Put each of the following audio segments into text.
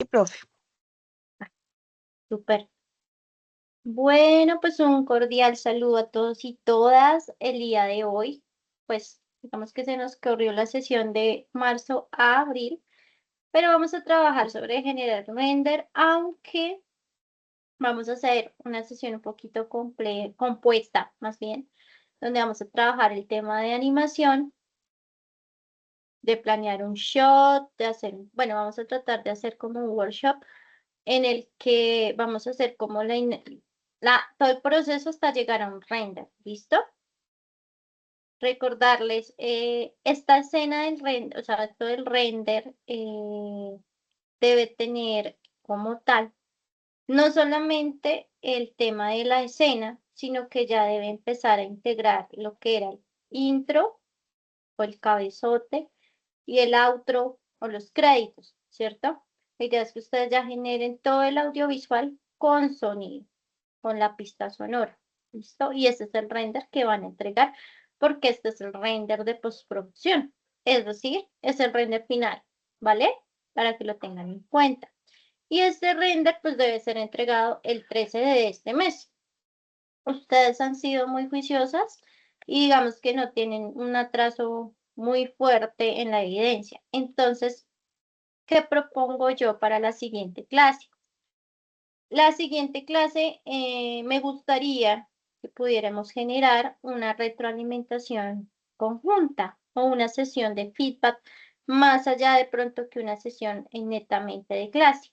Sí, profe. Súper. Bueno, pues un cordial saludo a todos y todas el día de hoy. Pues digamos que se nos corrió la sesión de marzo a abril, pero vamos a trabajar sobre generar render, aunque vamos a hacer una sesión un poquito compuesta, más bien, donde vamos a trabajar el tema de animación, de planear un shot, de hacer, bueno, vamos a tratar de hacer como un workshop en el que vamos a hacer como todo el proceso hasta llegar a un render, ¿listo? Recordarles, esta escena del render, o sea, todo el render debe tener como tal, no solamente el tema de la escena, sino que ya debe empezar a integrar lo que era el intro o el cabezote y el outro o los créditos, ¿cierto? La idea es que ustedes ya generen todo el audiovisual con sonido, con la pista sonora, ¿listo? Y ese es el render que van a entregar, porque este es el render de postproducción, es decir, es el render final, ¿vale? Para que lo tengan en cuenta. Y este render pues debe ser entregado el 13 de este mes. Ustedes han sido muy juiciosas y digamos que no tienen un atraso muy fuerte en la evidencia. Entonces, ¿qué propongo yo para la siguiente clase? La siguiente clase me gustaría que pudiéramos generar una retroalimentación conjunta o una sesión de feedback más allá de pronto que una sesión netamente de clase.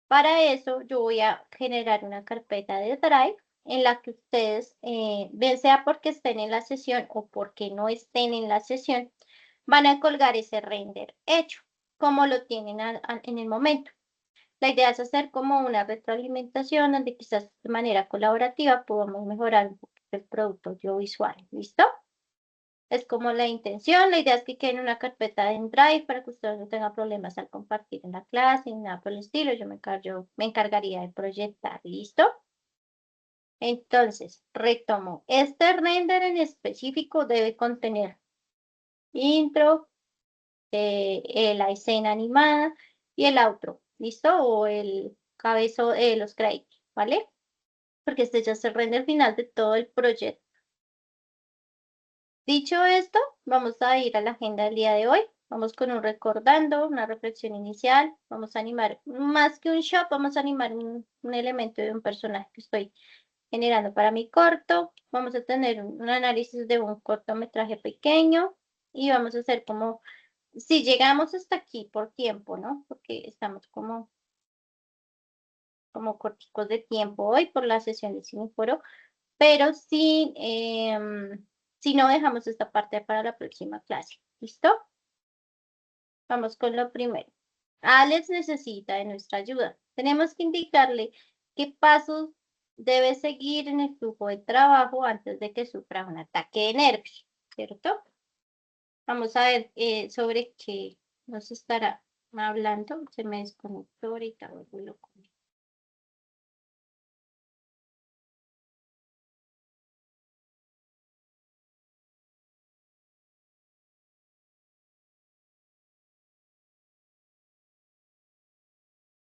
Para eso yo voy a generar una carpeta de Drive en la que ustedes, bien sea porque estén en la sesión o porque no estén en la sesión, van a colgar ese render hecho, como lo tienen en el momento. La idea es hacer como una retroalimentación donde quizás de manera colaborativa podamos mejorar un poquito el producto audiovisual. ¿Listo? Es como la intención. La idea es que quede en una carpeta en Drive para que ustedes no tengan problemas al compartir en la clase ni nada por el estilo. Me encargaría de proyectar. ¿Listo? Entonces, retomo. Este render en específico debe contener intro, la escena animada y el outro, ¿listo? O el cabezo de los créditos, ¿vale? Porque este ya es el render final de todo el proyecto. Dicho esto, vamos a ir a la agenda del día de hoy. Vamos con un recordando, una reflexión inicial. Vamos a animar, más que un shop, vamos a animar un elemento de un personaje que estoy generando para mi corto. Vamos a tener un análisis de un cortometraje pequeño y vamos a hacer como si llegamos hasta aquí por tiempo, ¿no? Porque estamos como corticos de tiempo hoy por la sesión de Cineforo, pero si no dejamos esta parte para la próxima clase. ¿Listo? Vamos con lo primero. Alex necesita de nuestra ayuda. Tenemos que indicarle qué pasos debe seguir en el flujo de trabajo antes de que sufra un ataque de nervios, ¿cierto? Vamos a ver sobre qué nos estará hablando. Se me desconectó ahorita, vuelvo loco.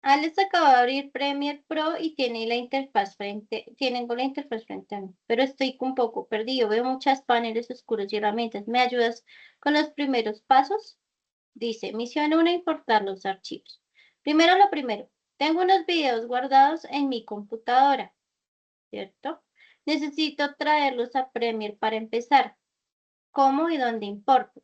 Alex acaba de abrir Premiere Pro y tienen con la interfaz frente a mí, pero estoy un poco perdido. Veo muchas paneles oscuros y herramientas. ¿Me ayudas con los primeros pasos? Dice, misión 1, importar los archivos. Primero lo primero, tengo unos videos guardados en mi computadora, ¿cierto? Necesito traerlos a Premiere para empezar. ¿Cómo y dónde importo?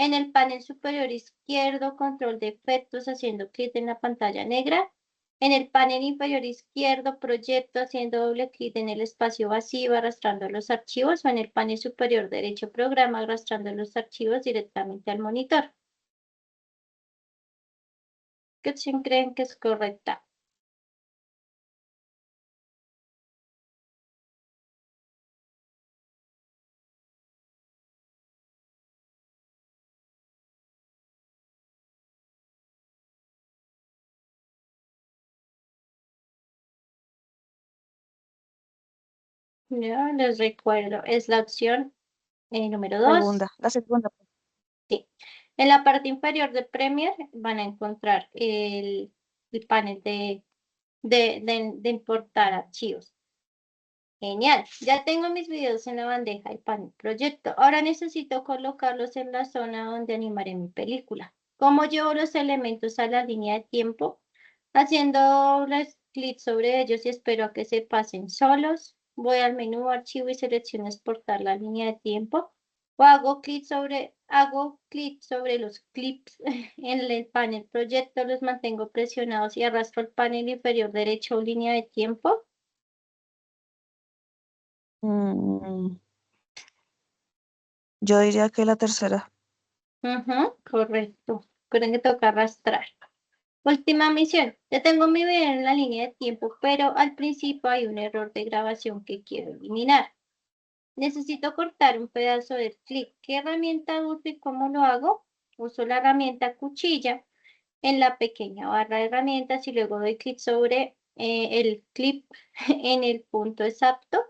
En el panel superior izquierdo, control de efectos, haciendo clic en la pantalla negra. En el panel inferior izquierdo, proyecto, haciendo doble clic en el espacio vacío, arrastrando los archivos. O en el panel superior derecho, programa, arrastrando los archivos directamente al monitor. ¿Qué opción creen que es correcta? Ya les recuerdo, es la opción número 2. La segunda. Sí. En la parte inferior de Premiere van a encontrar el el panel de importar archivos. Genial, ya tengo mis videos en la bandeja del panel proyecto. Ahora necesito colocarlos en la zona donde animaré mi película. ¿Cómo llevo los elementos a la línea de tiempo? Haciendo dobles clic sobre ellos y espero a que se pasen solos. Voy al menú archivo y selecciono exportar la línea de tiempo. O hago clic sobre los clips en el panel proyecto, los mantengo presionados y arrastro el panel inferior derecho o línea de tiempo. Yo diría que la tercera. Correcto. Recuerden que toca arrastrar. Última misión. Ya tengo mi video en la línea de tiempo, pero al principio hay un error de grabación que quiero eliminar. Necesito cortar un pedazo del clip. ¿Qué herramienta uso y cómo lo hago? Uso la herramienta cuchilla en la pequeña barra de herramientas y luego doy clic sobre el clip en el punto exacto.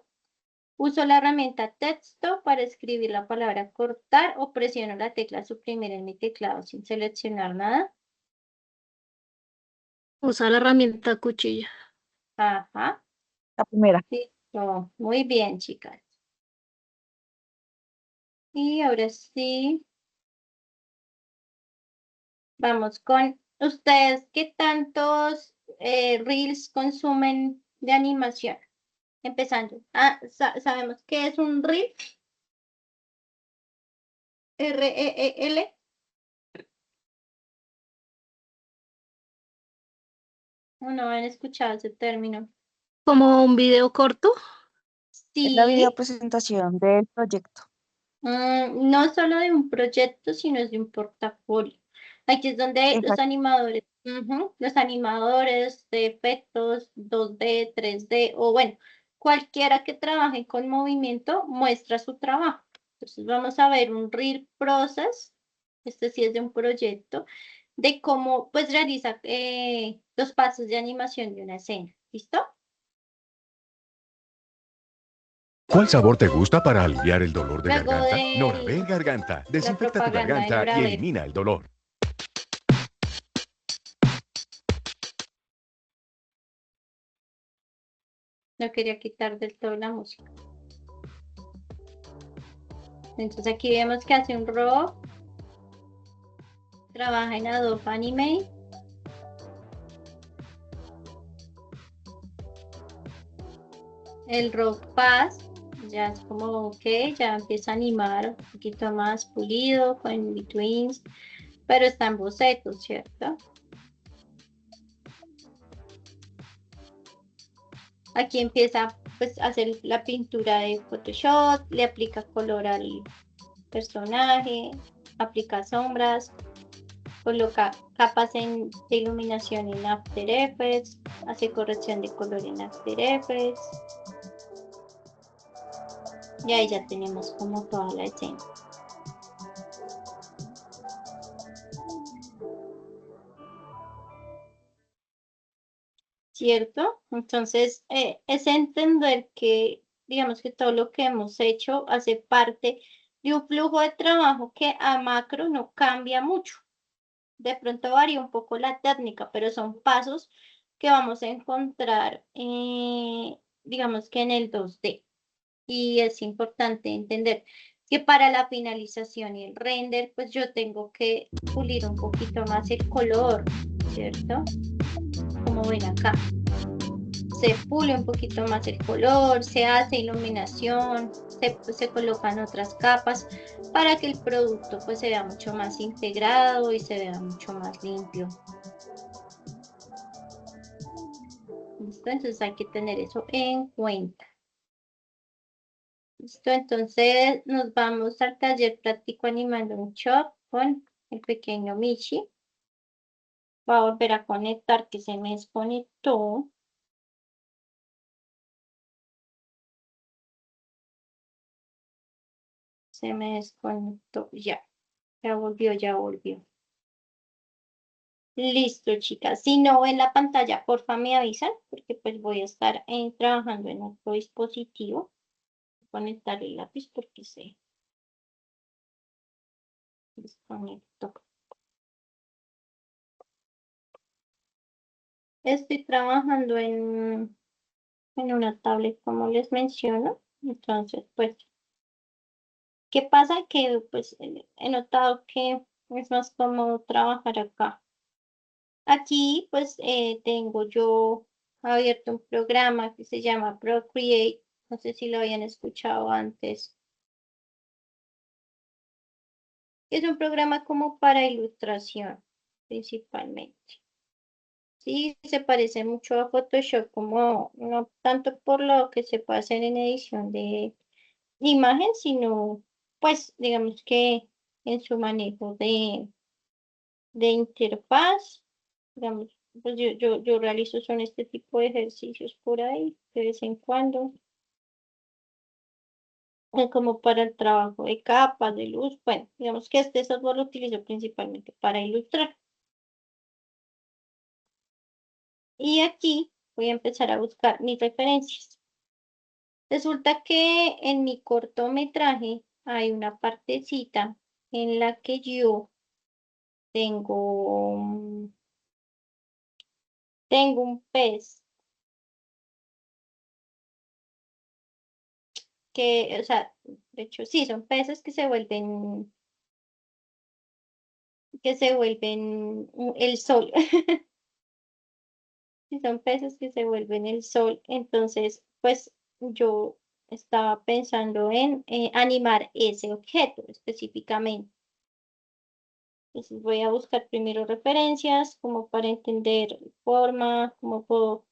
Uso la herramienta texto para escribir la palabra cortar o presiono la tecla suprimir en mi teclado sin seleccionar nada. Usa la herramienta cuchilla. Ajá. La primera. Listo. Muy bien, chicas. Y ahora sí, vamos con ustedes. ¿Qué tantos reels consumen de animación? Empezando. ¿Sabemos qué es un reel? R-E-E-L. No han escuchado ese término. ¿Como un video corto? Es la video Sí. presentación del proyecto. No solo de un proyecto, sino es de un portafolio. Aquí es donde los Exacto. animadores, los animadores de efectos 2D, 3D o bueno, cualquiera que trabaje con movimiento muestra su trabajo. Entonces vamos a ver un Reel Process, este sí es de un proyecto, de cómo pues realiza los pasos de animación de una escena. ¿Listo? ¿Cuál sabor te gusta para aliviar el dolor de Luego garganta? de Noravel Garganta. la Desinfecta tu propaganda de garganta y Noravel. elimina el dolor. No quería quitar del todo la música. Entonces aquí vemos que hace un robot. Trabaja en Adobe Animate. El Rock Pass ya es como ok, ya empieza a animar un poquito más pulido con betweens, pero está en bocetos, ¿cierto? Aquí empieza pues a hacer la pintura de Photoshop, le aplica color al personaje, aplica sombras, coloca capas de iluminación en After Effects, hace corrección de color en After Effects. Y ahí ya tenemos como toda la escena. ¿Cierto? Entonces, es entender que, digamos que todo lo que hemos hecho hace parte de un flujo de trabajo que a macro no cambia mucho. De pronto varía un poco la técnica, pero son pasos que vamos a encontrar, digamos que en el 2D. Y es importante entender que para la finalización y el render, pues yo tengo que pulir un poquito más el color, ¿cierto? Como ven acá. Se pule un poquito más el color, se hace iluminación, se colocan otras capas para que el producto pues se vea mucho más integrado y se vea mucho más limpio. ¿Listo? Entonces hay que tener eso en cuenta. Listo, entonces nos vamos al taller práctico animando un shop con el pequeño Michi. Va a volver a conectar que se me desconectó. Se me desconectó. Ya, ya volvió, ya volvió. Listo, chicas. Si no ven la pantalla, porfa me avisan, porque pues voy a estar trabajando en otro dispositivo. Voy a conectar el lápiz porque se desconectó. Estoy trabajando en una tablet, como les menciono. Entonces, pues, ¿qué pasa? Que pues he notado que es más cómodo trabajar acá. Aquí, pues, tengo yo abierto un programa que se llama Procreate. No sé si lo habían escuchado antes. Es un programa como para ilustración, principalmente. Sí, se parece mucho a Photoshop, como no tanto por lo que se puede hacer en edición de imagen, sino pues digamos que en su manejo de interfaz, digamos, pues yo realizo son este tipo de ejercicios por ahí de vez en cuando, como para el trabajo de capas, de luz, bueno, digamos que este software lo utilizo principalmente para ilustrar. Y aquí voy a empezar a buscar mis referencias. Resulta que en mi cortometraje hay una partecita en la que yo tengo, tengo un pez que, o sea, de hecho sí, son peces que se vuelven el sol. Sí, son peces que se vuelven el sol. Entonces, pues yo estaba pensando en animar ese objeto específicamente. Entonces voy a buscar primero referencias como para entender forma, cómo puedo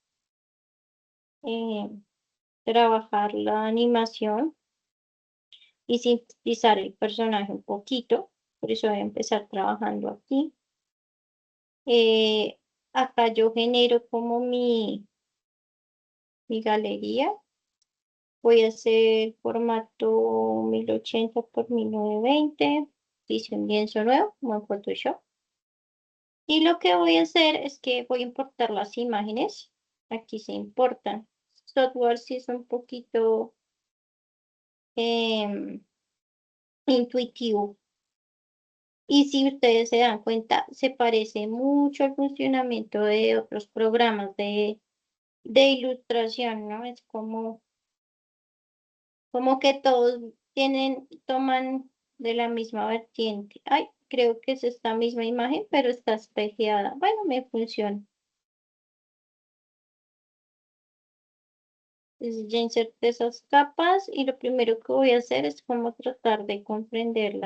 eh, trabajar la animación y sintetizar el personaje un poquito. Por eso voy a empezar trabajando aquí. Eh, Acá yo genero como mi galería. Voy a hacer formato 1080 por 1920. Hice un lienzo nuevo, como en Photoshop. Y lo que voy a hacer es que voy a importar las imágenes. Aquí se importan. Software sí es un poquito em, intuitivo. Y si ustedes se dan cuenta, se parece mucho al funcionamiento de otros programas de ilustración, ¿no? Es como que todos toman de la misma vertiente. Ay, creo que es esta misma imagen, pero está espejeada. Bueno, me funciona. Entonces ya inserté esas capas y lo primero que voy a hacer es como tratar de comprender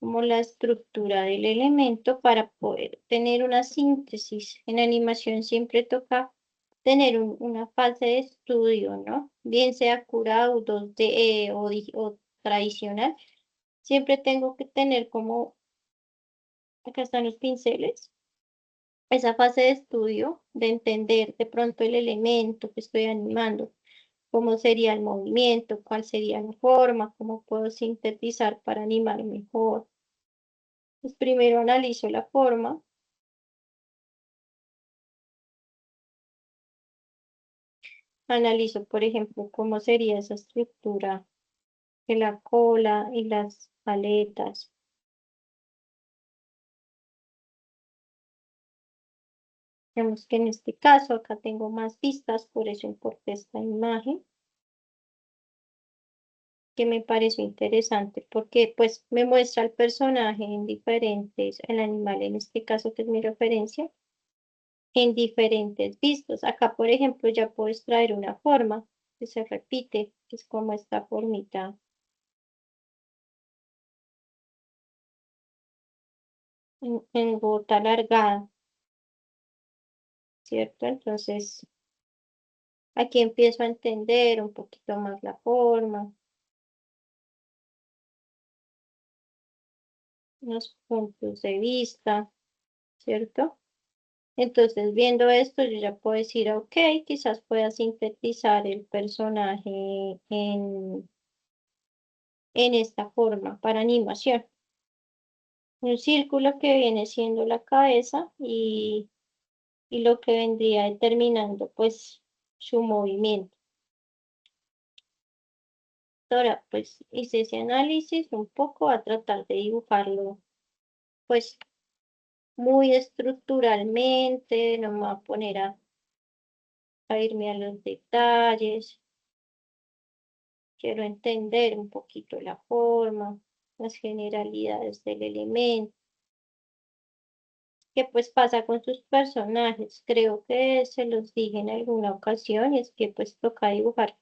como la estructura del elemento para poder tener una síntesis. En animación siempre toca tener una fase de estudio, ¿no? Bien sea curado 2D o tradicional. Siempre tengo que tener como, acá están los pinceles, esa fase de estudio, de entender de pronto el elemento que estoy animando, cómo sería el movimiento, cuál sería la forma, cómo puedo sintetizar para animar mejor. Pues primero analizo la forma, analizo, por ejemplo, cómo sería esa estructura de la cola y las aletas. Vemos que en este caso acá tengo más vistas, por eso importé esta imagen, que me pareció interesante porque pues me muestra el personaje en diferentes, el animal en este caso que es mi referencia, en diferentes vistos. Acá, por ejemplo, ya puedo extraer una forma que se repite, que es como esta formita en gota alargada, ¿cierto? Entonces, aquí empiezo a entender un poquito más la forma, los puntos de vista, ¿cierto? Entonces, viendo esto, yo ya puedo decir, ok, quizás pueda sintetizar el personaje en esta forma para animación. Un círculo que viene siendo la cabeza y lo que vendría determinando pues su movimiento. Ahora pues hice ese análisis un poco a tratar de dibujarlo pues muy estructuralmente, no me voy a poner a irme a los detalles. Quiero entender un poquito la forma, las generalidades del elemento. ¿Qué pues pasa con sus personajes? Creo que se los dije en alguna ocasión y es que pues toca dibujar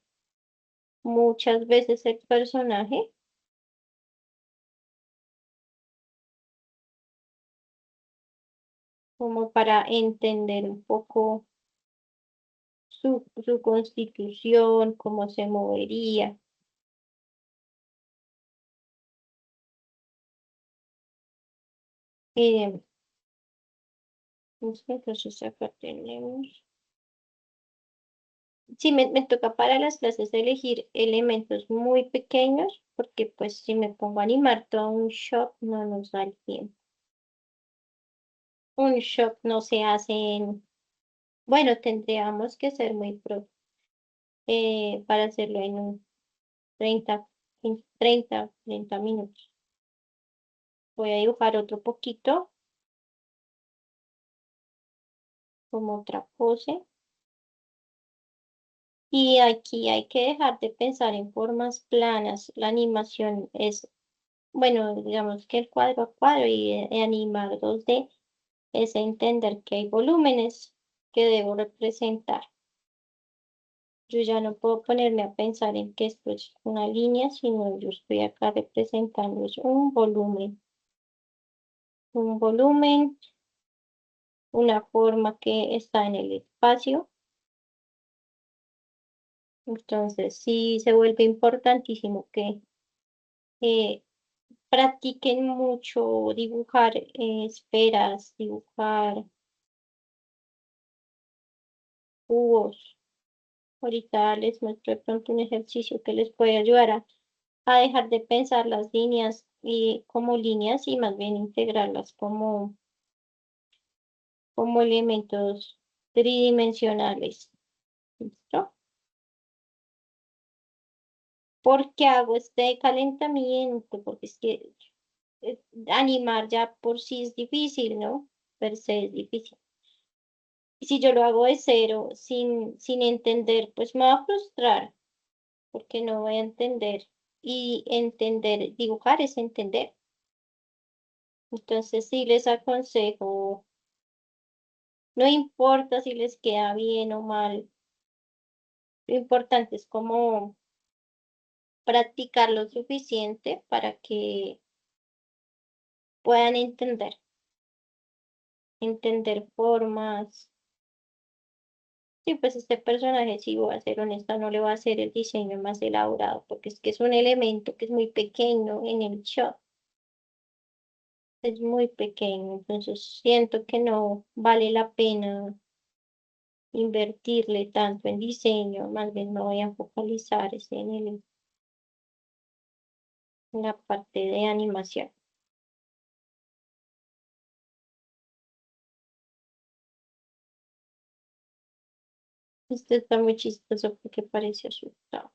muchas veces el personaje como para entender un poco su constitución, cómo se movería. Eh, entonces acá tenemos. Sí, me toca para las clases elegir elementos muy pequeños, porque pues si me pongo a animar todo un shop no nos da el tiempo. Un shop no se hace en, bueno, tendríamos que ser muy pro para hacerlo en un 30 minutos. Voy a dibujar otro poquito, como otra pose. Y aquí hay que dejar de pensar en formas planas. La animación es, bueno, digamos que el cuadro a cuadro y animar 2D es entender que hay volúmenes que debo representar. Yo ya no puedo ponerme a pensar en que esto es una línea, sino yo estoy acá representando es un volumen, una forma que está en el espacio. Entonces sí se vuelve importantísimo que eh, practiquen mucho dibujar esferas, dibujar cubos. Ahorita les muestro de pronto un ejercicio que les puede ayudar a dejar de pensar las líneas y como líneas y más bien integrarlas como elementos tridimensionales. ¿Listo? ¿Por qué hago este calentamiento? Porque es que animar ya por sí es difícil, ¿no? Per se es difícil. Y si yo lo hago de cero, sin entender, pues me va a frustrar, porque no voy a entender. Y entender, dibujar es entender. Entonces sí les aconsejo, no importa si les queda bien o mal, lo importante es como practicar lo suficiente para que puedan entender formas. Sí, pues este personaje, si voy a ser honesta, no le va a hacer el diseño más elaborado, porque es que es un elemento que es muy pequeño en el shot, es muy pequeño, entonces siento que no vale la pena invertirle tanto en diseño, más bien me voy a focalizar es en la parte de animación. Este está muy chistoso porque parece asustado.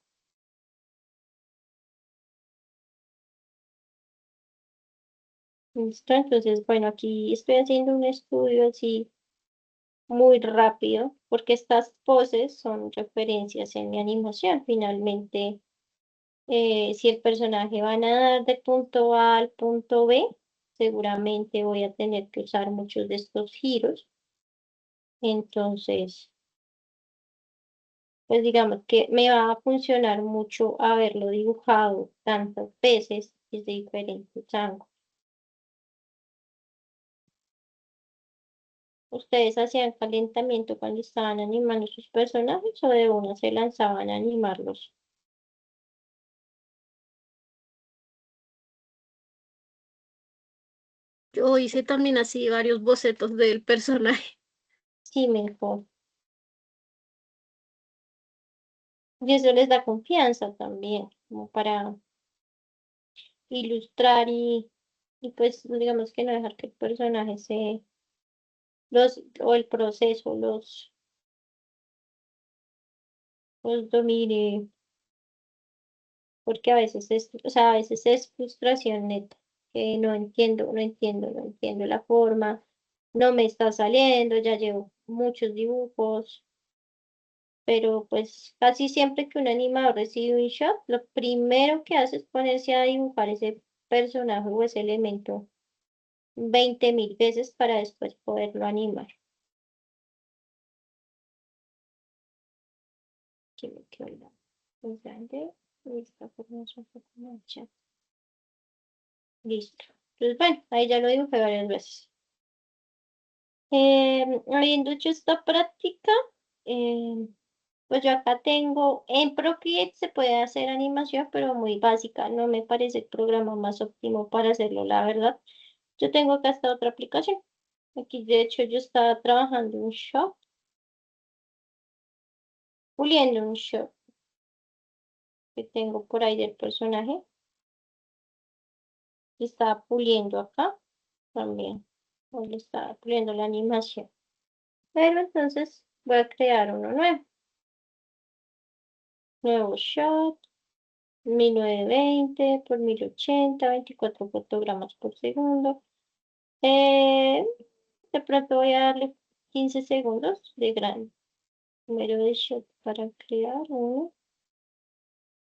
Listo, entonces, bueno, aquí estoy haciendo un estudio así muy rápido, porque estas poses son referencias en mi animación. Finalmente, si el personaje va a nadar de punto A al punto B, seguramente voy a tener que usar muchos de estos giros. Entonces, pues digamos que me va a funcionar mucho haberlo dibujado tantas veces desde diferentes ángulos. ¿Ustedes hacían calentamiento cuando estaban animando sus personajes o de una se lanzaban a animarlos? Yo hice también así varios bocetos del personaje. Sí, mejor. Y eso les da confianza también, como para ilustrar y pues digamos que no dejar que el personaje o el proceso los domine, porque a veces o sea, a veces es frustración neta, que no entiendo la forma, no me está saliendo, ya llevo muchos dibujos, pero pues casi siempre que un animador recibe un shot, lo primero que hace es ponerse a dibujar ese personaje o ese elemento 20.000 veces para después poderlo animar. Aquí me quedó muy grande, y esta forma es un poco más ancha. Listo. Entonces, bueno, ahí ya lo dibujé varias veces. Habiendo hecho esta práctica, pues yo acá tengo, en Procreate se puede hacer animación, pero muy básica. No me parece el programa más óptimo para hacerlo, la verdad. Yo tengo acá esta otra aplicación. Aquí, de hecho, yo estaba trabajando un shop, puliendo un shop que tengo por ahí del personaje. Estaba puliendo acá también. Donde estaba puliendo la animación. Pero entonces voy a crear uno nuevo. Nuevo shot, 1920 por 1080, 24 fotogramas por segundo. De pronto voy a darle 15 segundos de gran número de shot para crear uno.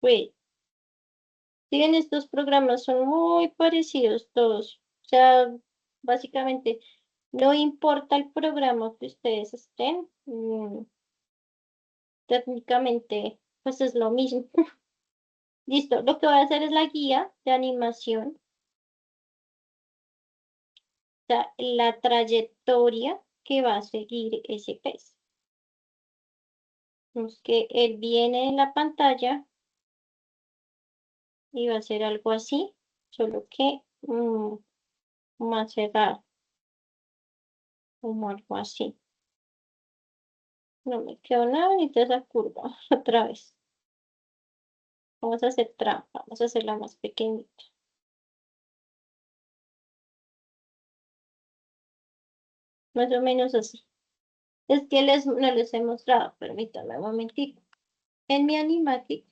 Wait. Siguen, estos programas son muy parecidos todos. O sea, básicamente, no importa el programa que ustedes estén, técnicamente, pues es lo mismo. Listo, lo que voy a hacer es la guía de animación, o sea, la trayectoria que va a seguir ese pez. Es que él viene en la pantalla y va a ser algo así, solo que más cerrado, como algo así. No me quedó nada bonita esa curva, otra vez. Vamos a hacer trampa, vamos a hacerla más pequeñita. Más o menos así. Es que no les he mostrado, permítanme un momentito. En mi animatic,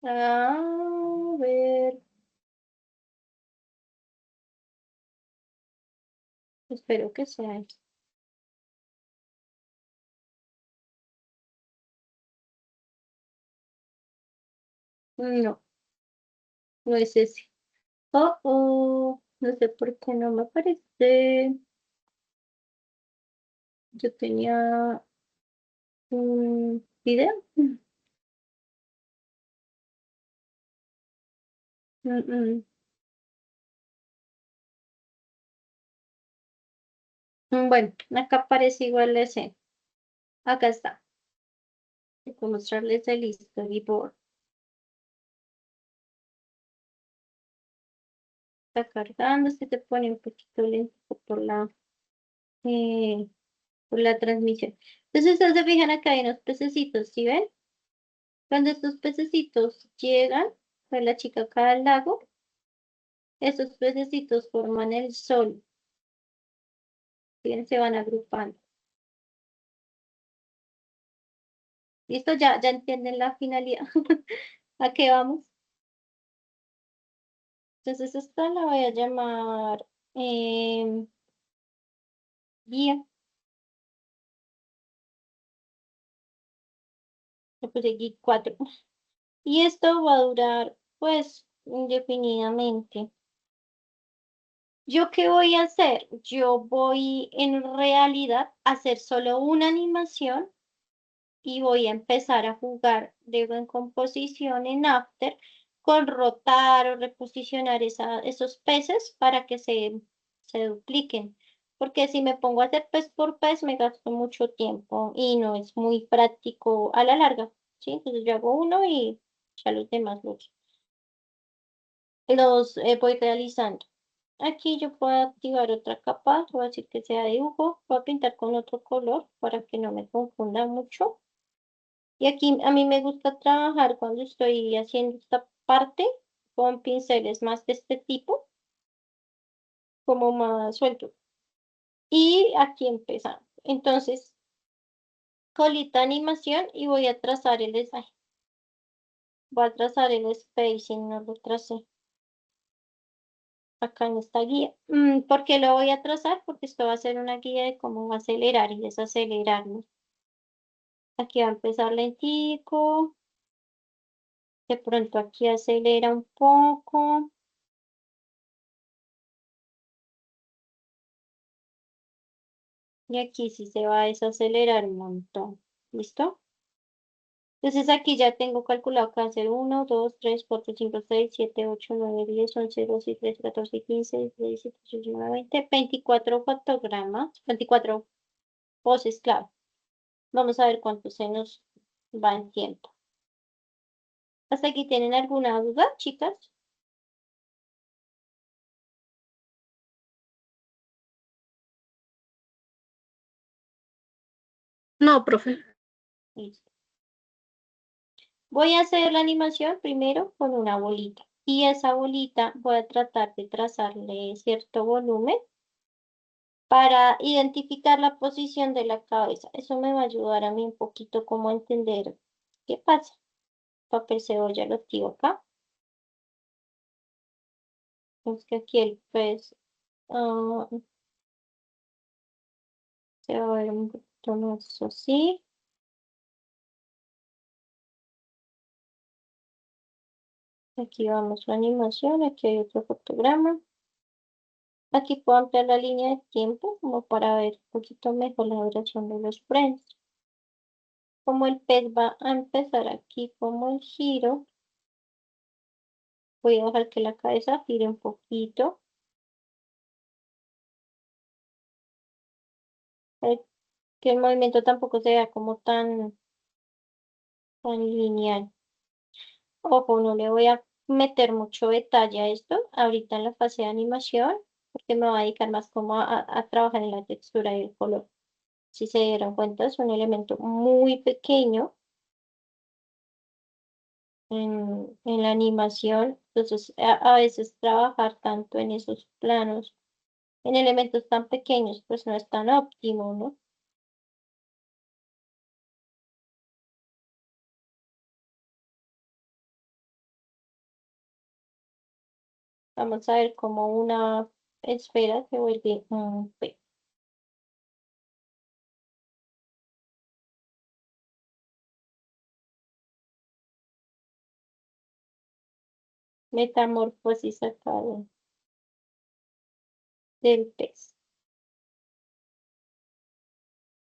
a ver, espero que sea esto. No, no es ese. No sé por qué no me aparece. Yo tenía un video. Mm, mm. Bueno, acá aparece igual la escena. Acá está. Voy a mostrarles el storyboard. Está cargando, se te pone un poquito lento eh, por la transmisión. Entonces, ustedes se fijan acá hay unos pececitos, ¿sí ven? Cuando estos pececitos llegan, pues la chica acá al lago, esos pececitos forman el sol. ¿Sí? Se van agrupando. ¿Listo? Ya entienden la finalidad. ¿A qué vamos? Entonces, esta la voy a llamar guía. Le puse guía 4. Y esto va a durar, pues, indefinidamente. ¿Yo qué voy a hacer? Yo voy en realidad a hacer solo una animación y voy a empezar a jugar luego en composición en After con rotar o reposicionar esos peces para que se dupliquen. Porque si me pongo a hacer pez por pez me gasto mucho tiempo y no es muy práctico a la larga. ¿Sí? Entonces yo hago uno y ya los demás los voy realizando. Aquí yo puedo activar otra capa, voy a decir que sea dibujo, voy a pintar con otro color para que no me confunda mucho. Y aquí a mí me gusta trabajar cuando estoy haciendo esta parte con pinceles más de este tipo, como más suelto. Y aquí empezamos. Entonces, colita animación y voy a trazar el design. Voy a trazar el spacing, no lo tracé. Acá en esta guía. ¿Por qué lo voy a trazar? Porque esto va a ser una guía de cómo va a acelerar y desacelerar, ¿no? Aquí va a empezar lentico. De pronto aquí acelera un poco. Y aquí sí se va a desacelerar un montón. ¿Listo? Entonces aquí ya tengo calculado que va a ser 1, 2, 3, 4, 5, 6, 7, 8, 9, 10, 11, 12, 13, 14, 15, 16, 17, 18, 19, 20, 24 fotogramas, 24 poses, claro. Vamos a ver cuánto se nos va en tiempo. ¿Hasta aquí tienen alguna duda, chicas? No, profe. Listo. Voy a hacer la animación primero con una bolita. Y esa bolita voy a tratar de trazarle cierto volumen para identificar la posición de la cabeza. Eso me va a ayudar a mí un poquito como a entender qué pasa. Papel cebolla lo activo acá. Es que aquí el pez se va a ver un poquito más así. Aquí vamos la animación, aquí hay otro fotograma. Aquí puedo ampliar la línea de tiempo como para ver un poquito mejor la duración de los frames. Como el pez va a empezar aquí como el giro, voy a dejar que la cabeza gire un poquito. Que el movimiento tampoco se vea como tan lineal. Ojo, no le voy a meter mucho detalle a esto ahorita en la fase de animación, porque me voy a dedicar más como a trabajar en la textura y el color. Si se dieron cuenta, es un elemento muy pequeño en la animación. Entonces, a veces trabajar tanto en esos planos, en elementos tan pequeños, pues no es tan óptimo, ¿no? Vamos a ver como una esfera se vuelve un pez. Metamorfosis acá del pez.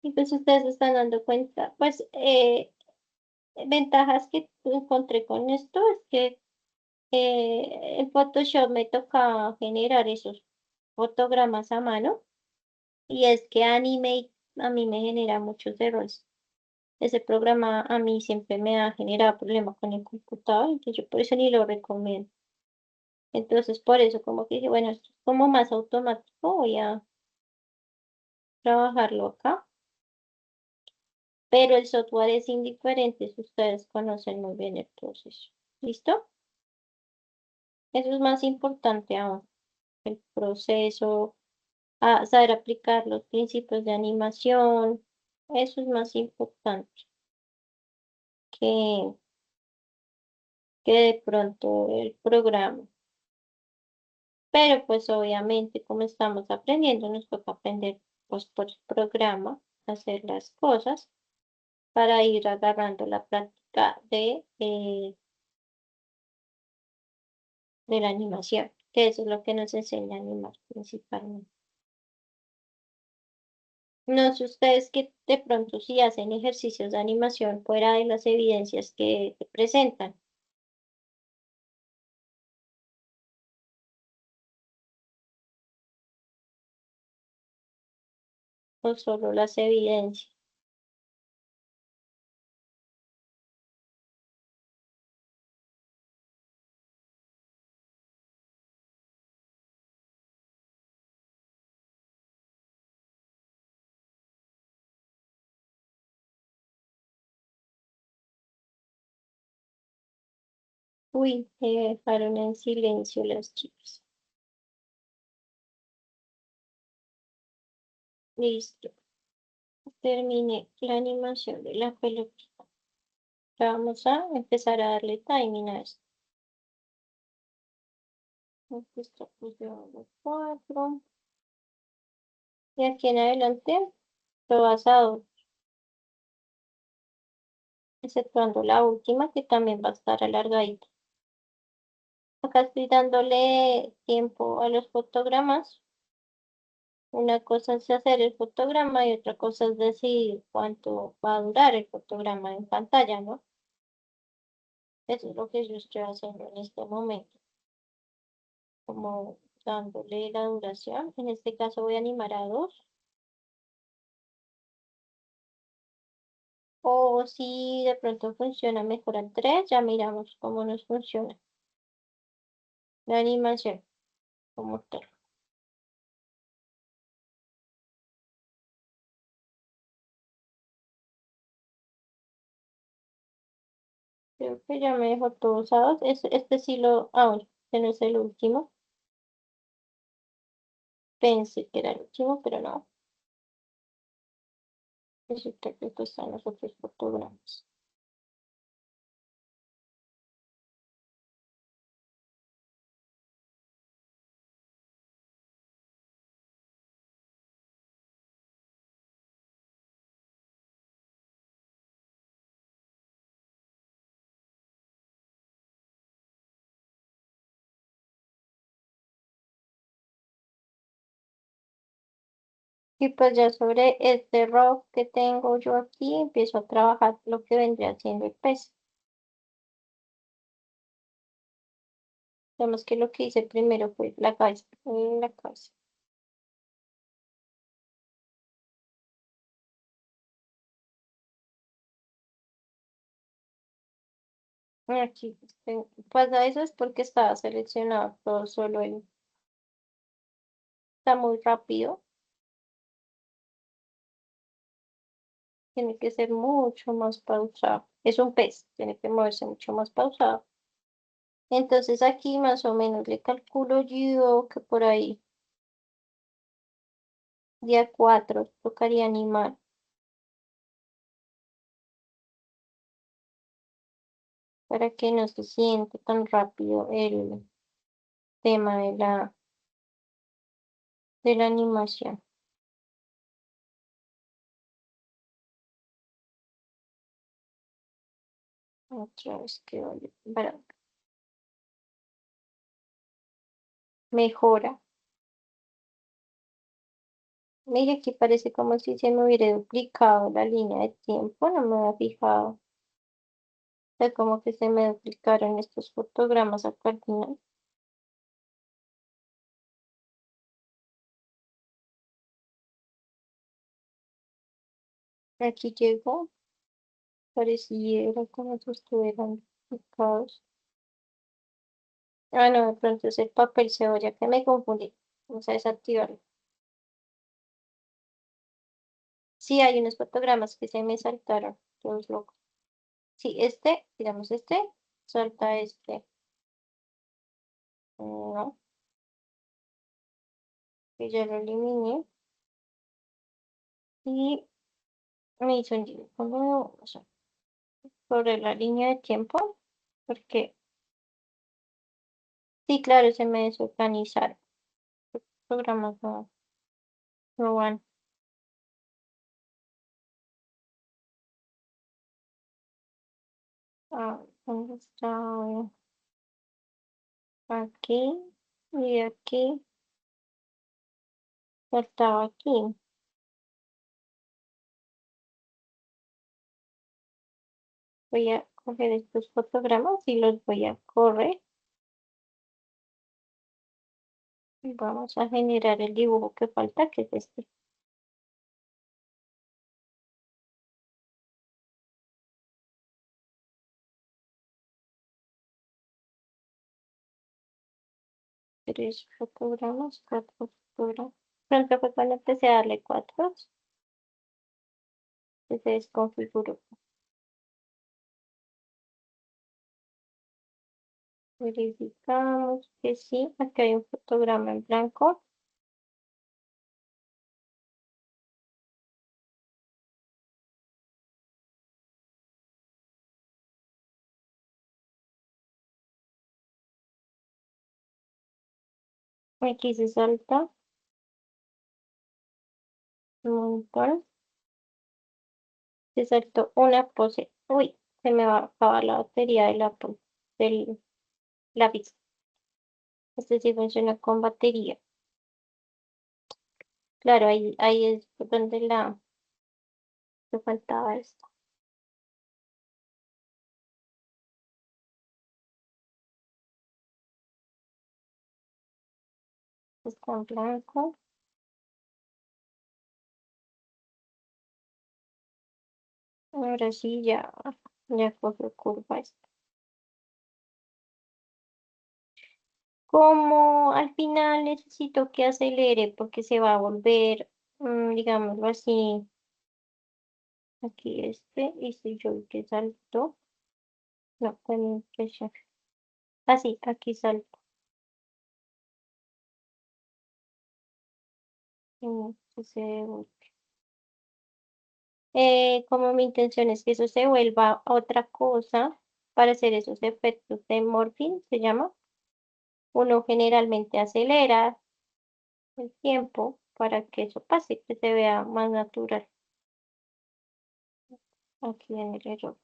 Y pues ustedes se están dando cuenta, pues ventajas que encontré con esto es que en Photoshop me toca generar esos fotogramas a mano y es que Animate a mí me genera muchos errores. Ese programa a mí siempre me ha generado problemas con el computador, entonces yo por eso ni lo recomiendo. Entonces por eso como que dije, bueno, esto es como más automático, voy a trabajarlo acá. Pero el software es indiferente si ustedes conocen muy bien el proceso. ¿Listo? Eso es más importante aún, el proceso, saber aplicar los principios de animación. Eso es más importante que, que de pronto el programa. Pero pues obviamente como estamos aprendiendo, nos toca aprender pues por el programa, hacer las cosas para ir agarrando la práctica de la animación, que eso es lo que nos enseña a animar principalmente. No sé ustedes que de pronto si hacen ejercicios de animación fuera de las evidencias que te presentan, o solo las evidencias. Uy, dejaron en silencio las chicas. Listo. Terminé la animación de la pelota. Ya vamos a empezar a darle timing a esto. Aquí está, pues, llevamos 4. Y aquí en adelante lo vas a 2, exceptuando la última que también va a estar alargadita. Acá estoy dándole tiempo a los fotogramas. Una cosa es hacer el fotograma y otra cosa es decidir cuánto va a durar el fotograma en pantalla, ¿no? Eso es lo que yo estoy haciendo en este momento, como dándole la duración. En este caso voy a animar a 2. O si de pronto funciona mejor al 3, ya miramos cómo nos funciona la animación como tal. Creo que ya me dejó todo usado. Este sí bueno, este no es el último. Pensé que era el último, pero no. Resulta que estos están los otros fotogramas. Y pues ya sobre este rock que tengo yo aquí, empiezo a trabajar lo que vendría siendo el pez. Digamos que lo que hice primero fue la cabeza. La cabeza. Aquí pasa eso es porque estaba seleccionado todo solo él. Está muy rápido. Tiene que ser mucho más pausado. Es un pez, tiene que moverse mucho más pausado. Entonces aquí más o menos le calculo yo que por ahí día 4 tocaría animar. Para que no se siente tan rápido el tema de la animación. Otra vez que para mejora. Mira, aquí parece como si se me hubiera duplicado la línea de tiempo, no me había fijado. O sea, como que se me duplicaron estos fotogramas acá al final. Aquí llegó, pareciera como si estuvieran duplicados. Ah, no, de pronto es el papel cebolla que me confundí. Vamos a desactivarlo. Sí, hay unos fotogramas que se me saltaron, todos locos. Sí, digamos salta este. No, que ya lo eliminé. Y me hizo un dibujo nuevo, o sea, sobre la línea de tiempo, porque sí, claro, se me desorganizaron. Los programas no van. ¿Dónde está? Aquí y aquí. Faltaba aquí. Voy a coger estos fotogramas y los voy a correr. Y vamos a generar el dibujo que falta, que es este. Tres fotogramas, cuatro fotogramas. Pronto fue cuando empecé a darle cuatro, que se desconfiguró. Verificamos que sí, aquí hay un fotograma en blanco. Aquí se salta. Un montón. Se saltó una pose. Uy, se me va a acabar la batería del lápiz. Este sí funciona con batería. Claro, ahí es donde me faltaba esto. Está en blanco. Ahora sí ya cogió curva esto. Como al final necesito que acelere porque se va a volver, digámoslo así, aquí y si yo el que saltó, no, fue mi impresión. Así, aquí salto. Que se devuelve. Como mi intención es que eso se vuelva otra cosa para hacer esos efectos de morphing, se llama. Uno generalmente acelera el tiempo para que eso pase, que se vea más natural. Aquí en el error.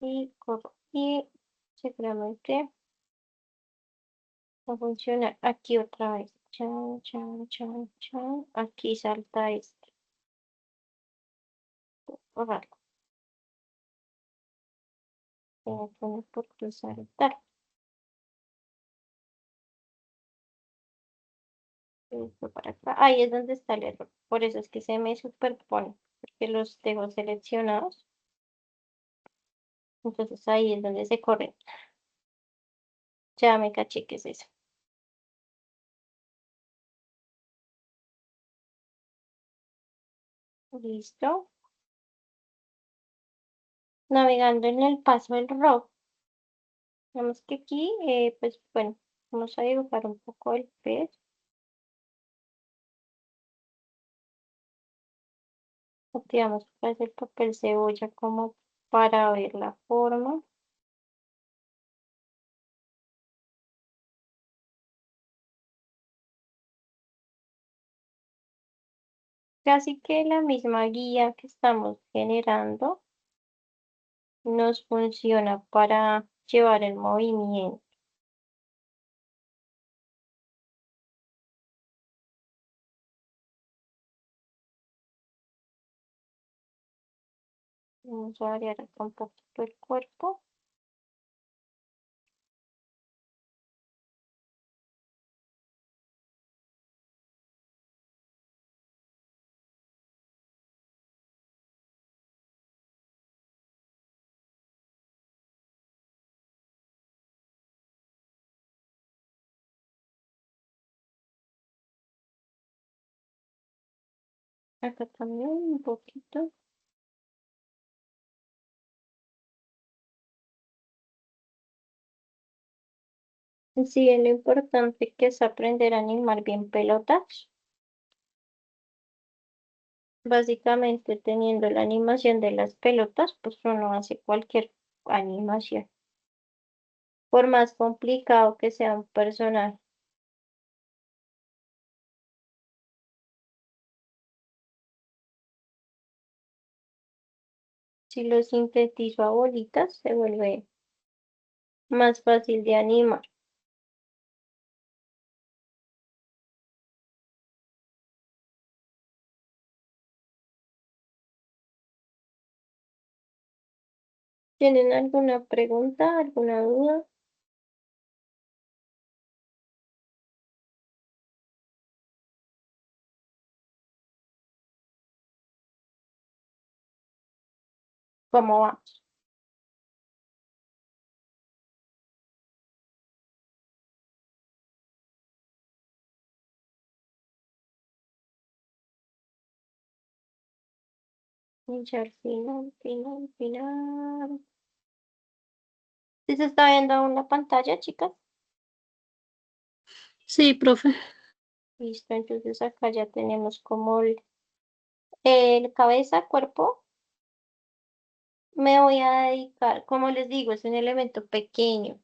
Y corro. Y seguramente va a funcionar. Aquí otra vez. Chan, chan, chan, chan. Aquí salta este. Borrarlo. Tiene por qué saltar. Esto para acá. Ahí es donde está el error. Por eso es que se me superpone. Porque los dejo seleccionados. Entonces ahí es donde se corren. Ya me caché que es eso. Listo. Navegando en el paso del rock. Vemos que aquí, pues bueno, vamos a dibujar un poco el pez. Activamos pues el papel cebolla como para ver la forma. Casi que la misma guía que estamos generando nos funciona para llevar el movimiento. Vamos a variar acá un poquito el cuerpo. Acá también un poquito. Sí, lo importante que es aprender a animar bien pelotas. Básicamente teniendo la animación de las pelotas, pues uno hace cualquier animación. Por más complicado que sea un personaje. Si lo sintetizo a bolitas, se vuelve más fácil de animar. ¿Tienen alguna pregunta, alguna duda? ¿Cómo vamos? Pinchar final, final, final. ¿Sí se está viendo aún la pantalla, chicas? Sí, profe. Listo, entonces acá ya tenemos como el cabeza, cuerpo. Me voy a dedicar, como les digo, es un elemento pequeño.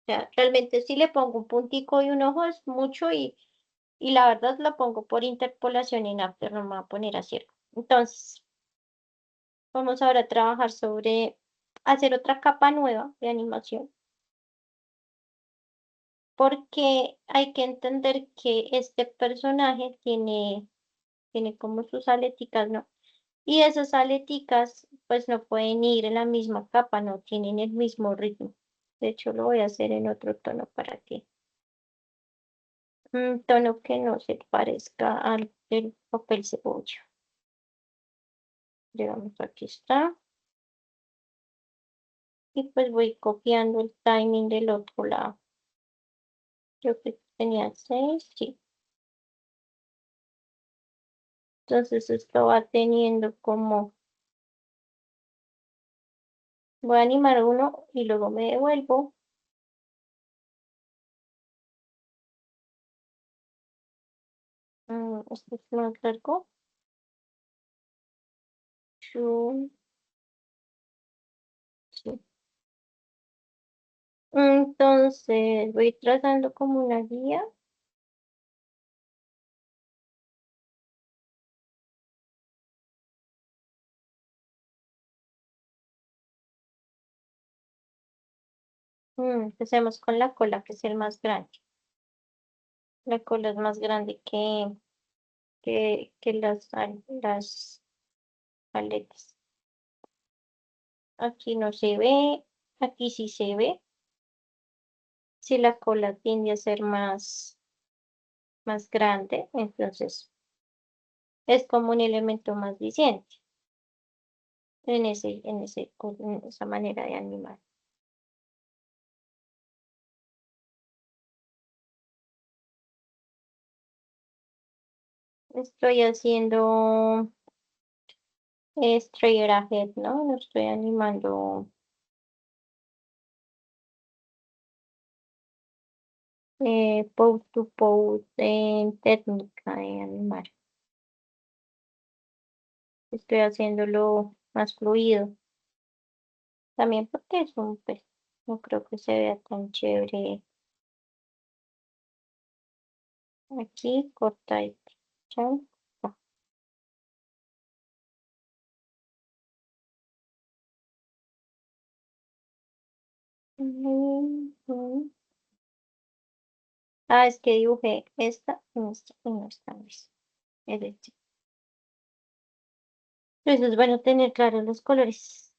sea, realmente si le pongo un puntico y un ojo es mucho y la verdad lo pongo por interpolación en After, no me voy a poner a hacer. Entonces, vamos ahora a trabajar sobre hacer otra capa nueva de animación. Porque hay que entender que este personaje tiene como sus aleticas, ¿no? Y esas aleticas pues no pueden ir en la misma capa, no tienen el mismo ritmo. De hecho, lo voy a hacer en otro tono para que un tono que no se parezca al del papel cebolla. Digamos, aquí está. Y pues voy copiando el timing del otro lado. Yo creo que tenía 6, sí. Entonces esto va teniendo como, voy a animar uno y luego me devuelvo. Este es más largo. Chu, sí. Entonces voy trazando como una guía. Empecemos con la cola, que es el más grande. La cola es más grande que las aletas. Aquí no se ve, aquí sí se ve. Si la cola tiende a ser más grande, entonces es como un elemento más diciente en esa manera de animar. Estoy haciendo straight ahead, ¿no? No estoy animando pose to pose en técnica de animar. Estoy haciéndolo más fluido. También porque es un pues, no creo que se vea tan chévere. Aquí corta y chao. Ah, es que dibujé esta y no esta vez. Es este. Entonces es bueno tener claros los colores.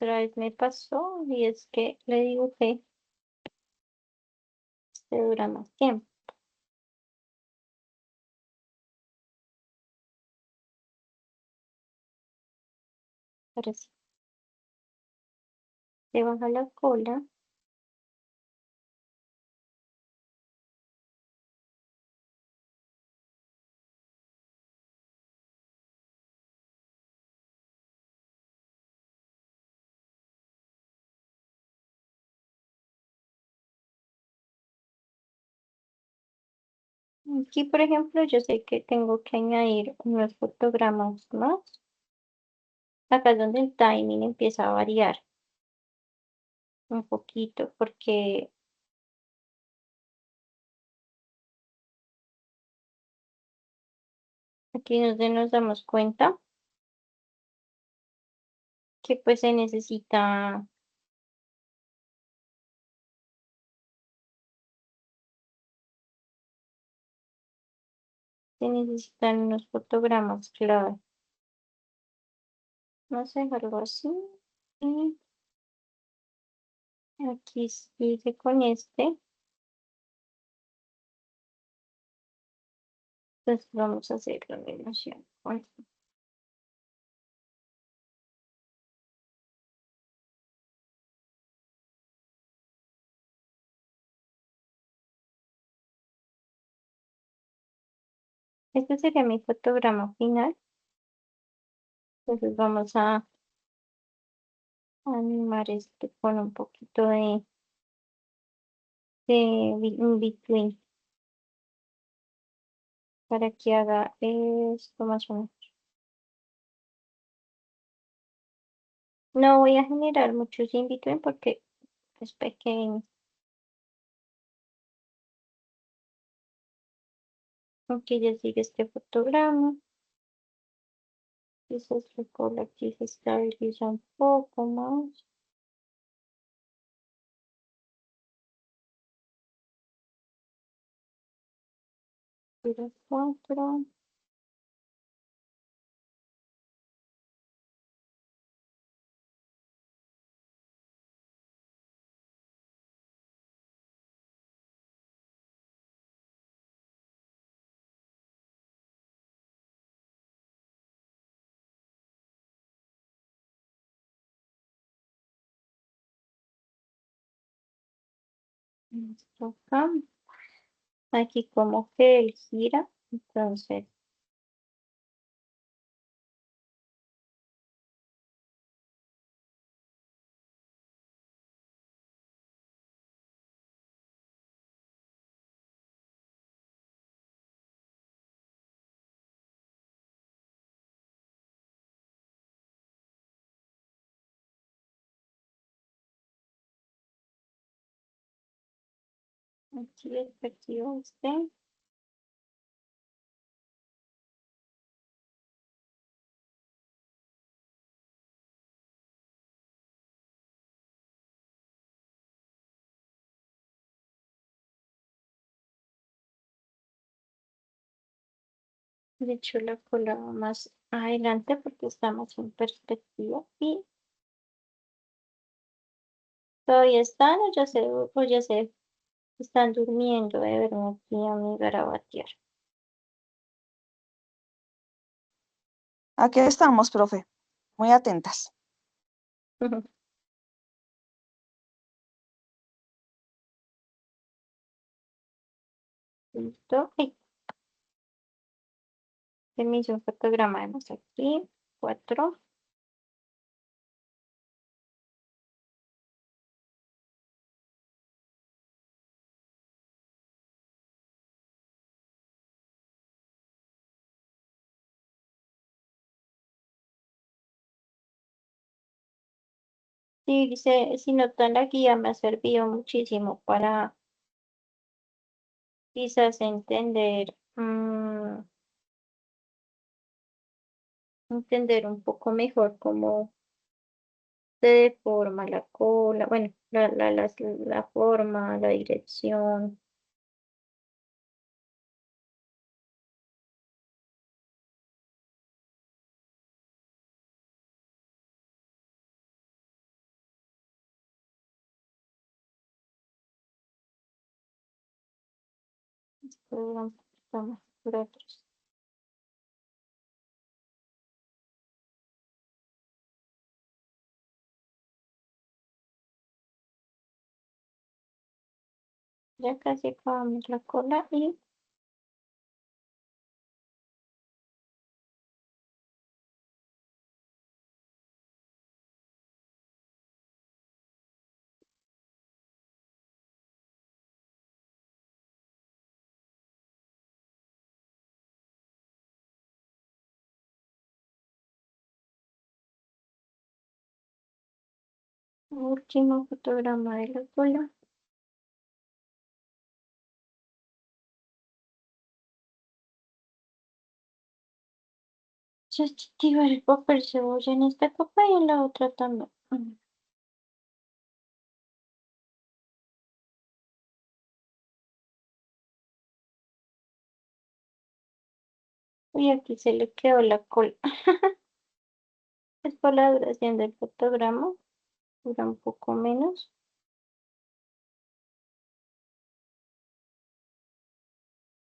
Otra vez me pasó y es que le dibujé. Este dura más tiempo. Ahora sí. Se baja la cola. Aquí, por ejemplo, yo sé que tengo que añadir unos fotogramas más. Acá es donde el timing empieza a variar un poquito, porque aquí es donde nos damos cuenta que pues se necesitan unos fotogramas clave. Vamos a dejarlo así. Y aquí sigue con este. Entonces vamos a hacer la relación. Este sería mi fotograma final. Entonces vamos a animar este con un poquito de in between para que haga esto más o menos. No voy a generar muchos in between porque es pequeño. Aunque ya sigue este fotograma. Quizás el color aquí se estabiliza un poco más. Tiro 4. Esto acá. Aquí como que él gira. Entonces, aquí el perspectivo este. De hecho, la cola va más adelante porque estamos en perspectiva y todavía están o ya se están durmiendo de verme aquí a mi garabatear. Aquí estamos, profe. Muy atentas. Listo. Ay, se me hizo un fotograma de aquí. 4. Sí, si notan la guía me ha servido muchísimo para quizás entender un poco mejor cómo se deforma la cola, bueno, la forma, la dirección. Pero un poquito más por atrás. Ya casi acabamos la cola y último fotograma de la cola. Se activa el papel cebolla en esta copa y en la otra también. Y aquí se le quedó la cola. Es por la duración del fotograma, dura un poco menos.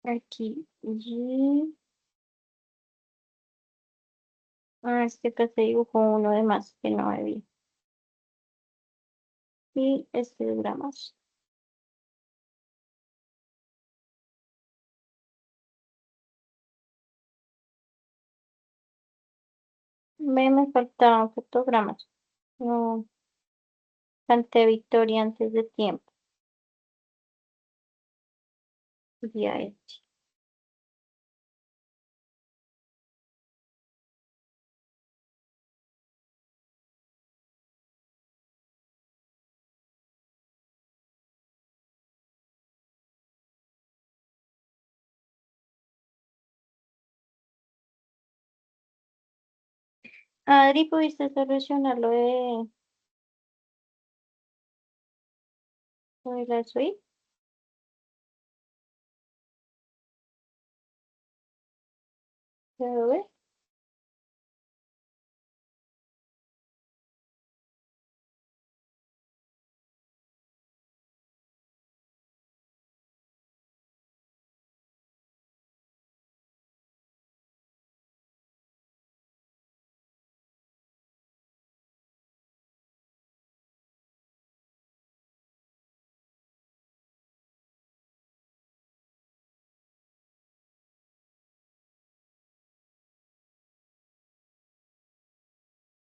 Aquí y es que acá se dibujó uno de más que no había. Y este dura más. Me faltaban fotogramas. No, canté victoria antes de tiempo. Ya este. Adri, ¿pudiste solucionar lo de la suite? ¿Puedo ver?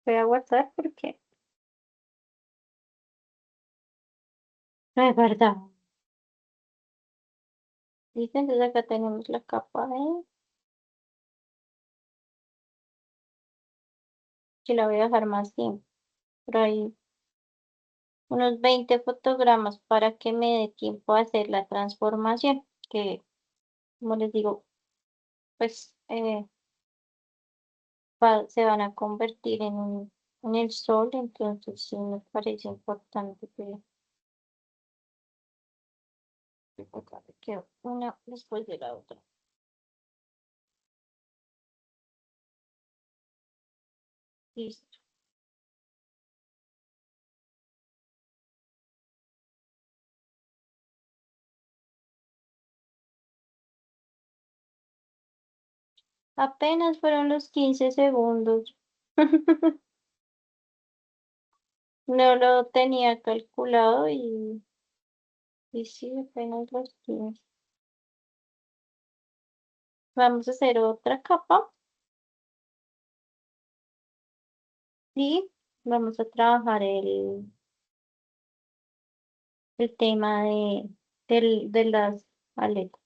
Voy a guardar porque no es verdad. Listo, entonces acá tenemos la capa que la voy a dejar más tiempo. Por ahí unos 20 fotogramas para que me dé tiempo a hacer la transformación. Que, como les digo, pues se van a convertir en el sol. Entonces sí me parece importante que acá me quedo una después de la otra. Listo. Apenas fueron los 15 segundos. No lo tenía calculado y sí, apenas los 15. Vamos a hacer otra capa y vamos a trabajar el tema de las aletas.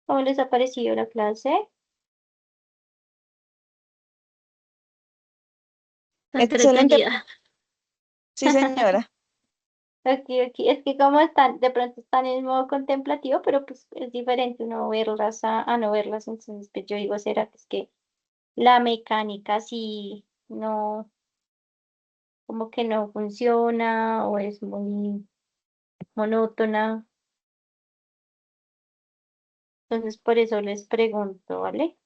¿Cómo les ha parecido la clase? Excelente. Entretenida. Sí, señora. Aquí, es que como están, de pronto están en modo contemplativo, pero pues es diferente uno verlas a no verlas. Entonces, pues yo digo, ¿será que es que la mecánica sí no, como que no funciona o es muy monótona? Entonces, por eso les pregunto, ¿vale?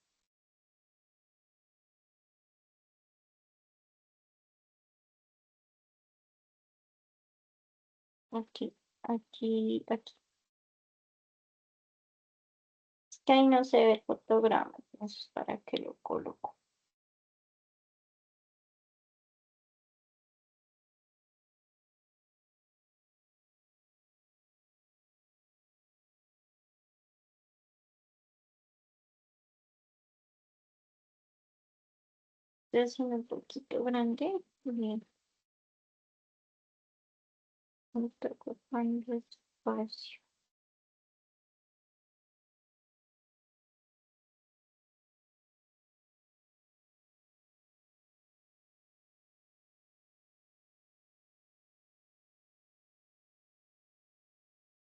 Aquí, aquí. Es que ahí no se ve el fotograma, entonces, ¿para qué lo coloco? Es un poquito grande. Bien, me está ocupando espacio.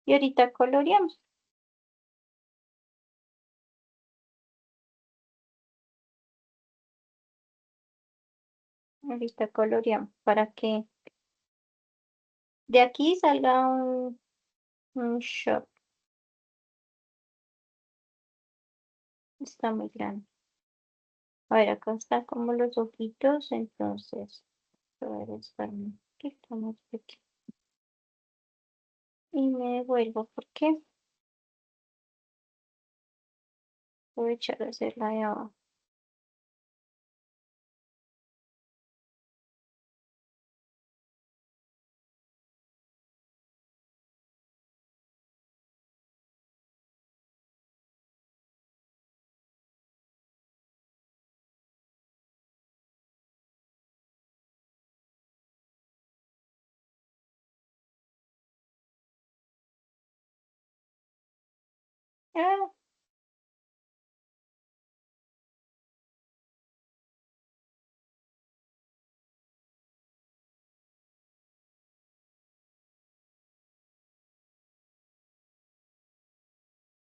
Y ahorita coloreamos. Ahorita coloreamos para que de aquí salga un shot. Está muy grande. A ver, acá están como los ojitos, entonces, a ver, está un poquito más pequeño. Y me devuelvo porque voy a echar a hacer la de abajo. Ah,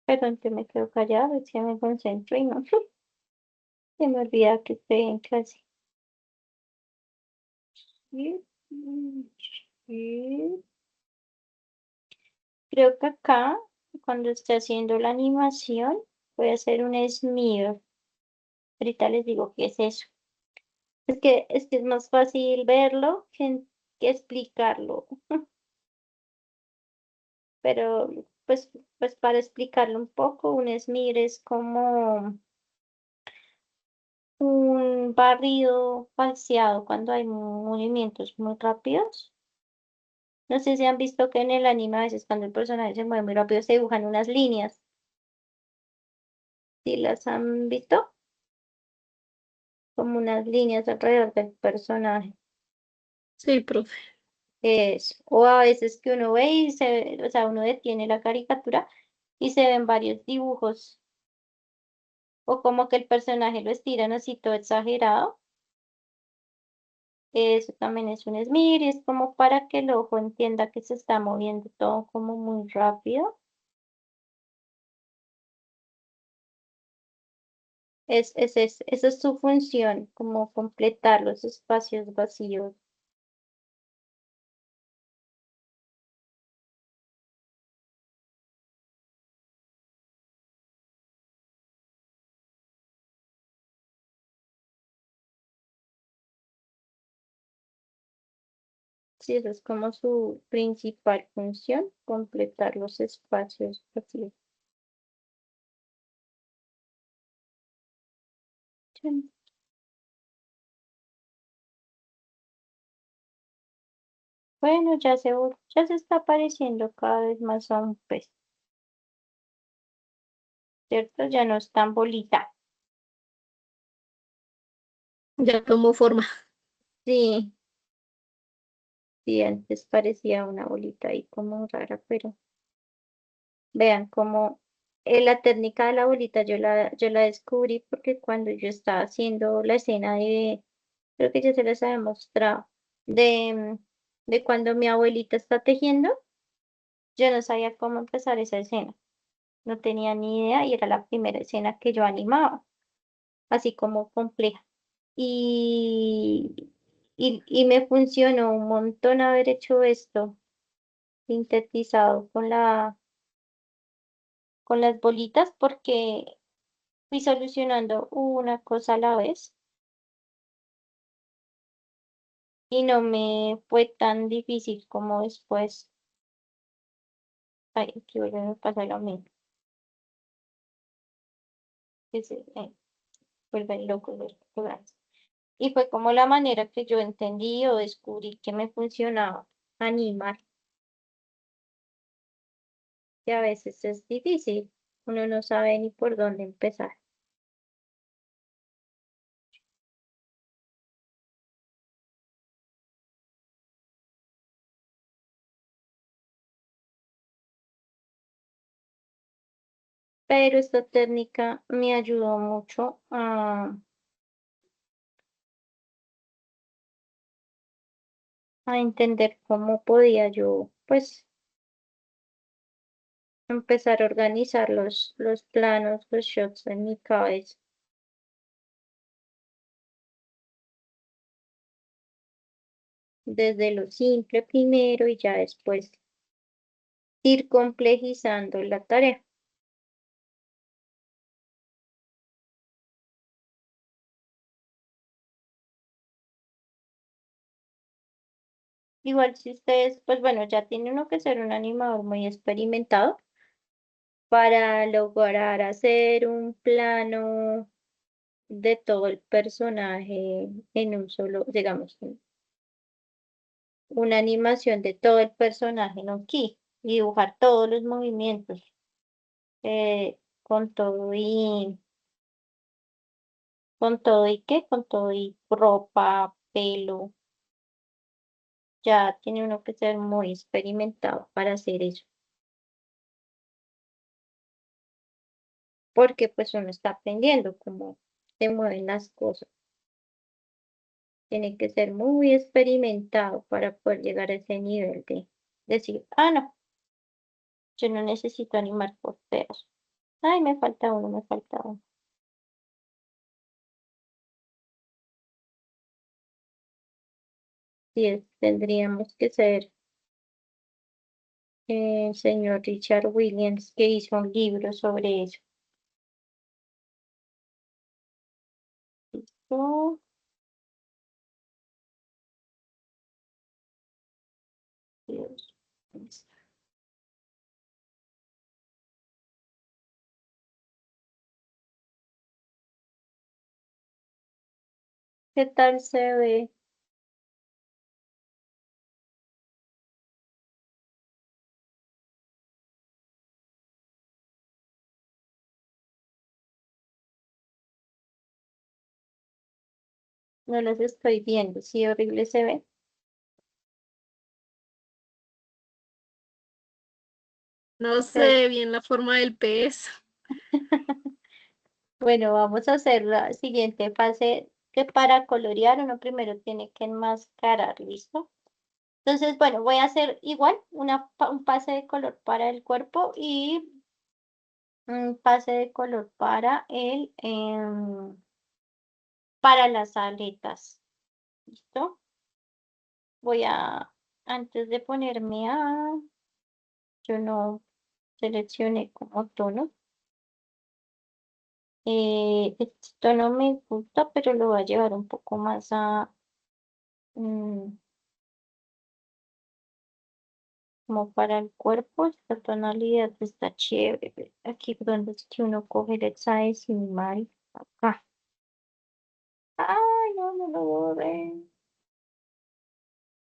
perdón que me quedo callada, es que me concentro y no se me olvida que estoy en clase. Creo que acá, cuando esté haciendo la animación, voy a hacer un smear. Ahorita les digo qué es eso. Es que es más fácil verlo que explicarlo. Pero, pues para explicarlo un poco, un smear es como un barrido falseado cuando hay movimientos muy rápidos. No sé si han visto que en el anime a veces cuando el personaje se mueve muy rápido se dibujan unas líneas. ¿Sí las han visto? Como unas líneas alrededor del personaje. Sí, profe. O a veces que uno ve y o sea, uno detiene la caricatura y se ven varios dibujos. O como que el personaje lo estiran así todo exagerado. Eso también es un smear y es como para que el ojo entienda que se está moviendo todo como muy rápido. Esa es su función, como completar los espacios vacíos. Sí, esa es como su principal función, completar los espacios vacíos. Chan. Bueno, ya se está pareciendo cada vez más a un pez, ¿cierto? Ya no es tan bolita. Ya tomó forma. Sí, sí, antes parecía una bolita ahí como rara, pero vean como la técnica de la bolita yo la descubrí porque cuando yo estaba haciendo la escena creo que ya se les había mostrado, de cuando mi abuelita está tejiendo, yo no sabía cómo empezar esa escena, no tenía ni idea y era la primera escena que yo animaba, así como compleja. Y, y me funcionó un montón haber hecho esto, sintetizado con las bolitas, porque fui solucionando una cosa a la vez y no me fue tan difícil como después. Ay, aquí vuelve a pasar lo mismo. Que se vuelven locos los programas. Y fue como la manera que yo entendí o descubrí que me funcionaba animar, que a veces es difícil. Uno no sabe ni por dónde empezar. Pero esta técnica me ayudó mucho a entender cómo podía yo, pues, empezar a organizar los planos, los shots en mi cabeza. Desde lo simple primero y ya después ir complejizando la tarea. Igual si ustedes, pues bueno, ya tiene uno que ser un animador muy experimentado para lograr hacer un plano de todo el personaje en un solo, digamos, una animación de todo el personaje en un key y dibujar todos los movimientos con todo con todo y ropa, pelo. Ya tiene uno que ser muy experimentado para hacer eso. porque pues uno está aprendiendo cómo se mueven las cosas. Tiene que ser muy experimentado para poder llegar a ese nivel de decir, ah, no, yo no necesito animar porteros. Ay, me falta uno, me falta uno. Sí, tendríamos que ser el señor Richard Williams, que hizo un libro sobre eso. ¿Listo? Dios. ¿Qué tal se ve? No los estoy viendo. Sí, horrible se ve. No Ok. sé bien la forma del pez. Bueno, vamos a hacer la siguiente fase, que para colorear uno primero tiene que enmascarar, ¿listo? Entonces, bueno, voy a hacer igual un pase de color para el cuerpo y un pase de color para para las aletas, ¿listo? Voy a, antes de ponerme yo no seleccioné como tono. Este tono me gusta, pero lo voy a llevar un poco más mm, como para el cuerpo. Esta tonalidad está chévere. Aquí donde es que uno coge el hexadecimal. Acá. Ay, no, no lo borré.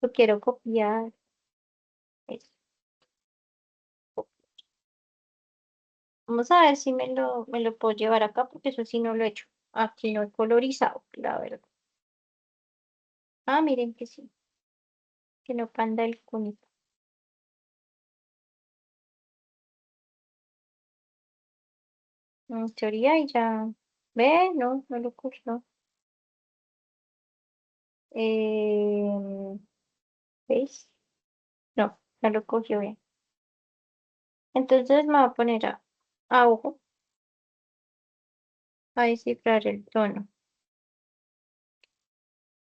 Lo quiero copiar. Eso. Vamos a ver si me lo puedo llevar acá, porque eso sí no lo he hecho. Aquí no he colorizado, la verdad. Ah, miren que sí, que no panda el cunito. En teoría y ya. ¿Ve? No, no lo cogió. Eh, ¿Veis? No, no lo cogió bien. Entonces me voy a poner a ojo a descifrar el tono.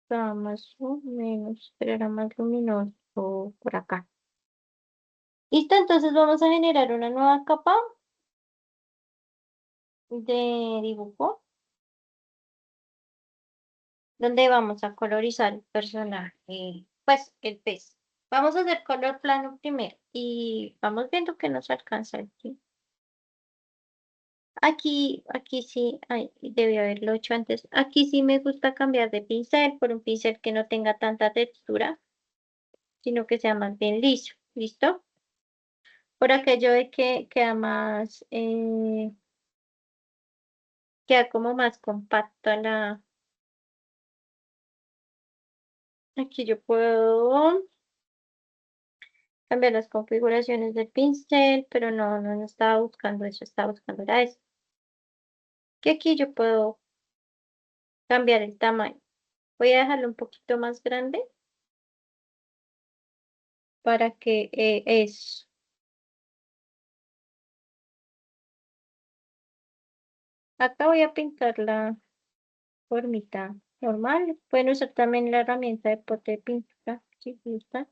Está más o menos, pero era más luminoso por acá. Listo, entonces vamos a generar una nueva capa de dibujo donde vamos a colorizar el personaje, pues el pez. Vamos a hacer color plano primero y vamos viendo que nos alcanza aquí. Aquí sí, ay, debí haberlo hecho antes. Aquí sí me gusta cambiar de pincel por un pincel que no tenga tanta textura, sino que sea más bien liso. ¿Listo? Por aquello de que queda más, queda como más compacta la. Aquí yo puedo cambiar las configuraciones del pincel, pero no estaba buscando eso, estaba buscando era eso. Que aquí yo puedo cambiar el tamaño. Voy a dejarlo un poquito más grande para que eso. Acá voy a pintar la formita normal. Pueden usar también la herramienta de pote de pintura, si gustan,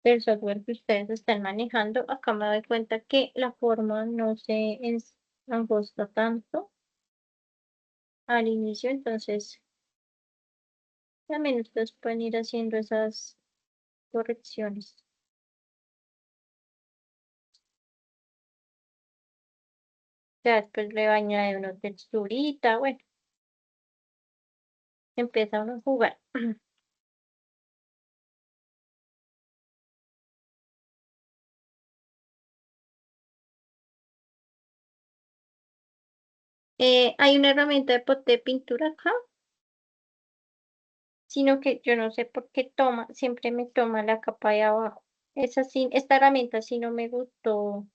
del software que ustedes estén manejando. Acá me doy cuenta que la forma no se angosta tanto al inicio, entonces también ustedes pueden ir haciendo esas correcciones. Ya después le va a añadir una texturita, bueno, empieza uno a jugar. Hay una herramienta de pote de pintura acá, sino que yo no sé por qué siempre me toma la capa de abajo. Esta herramienta sí no me gustó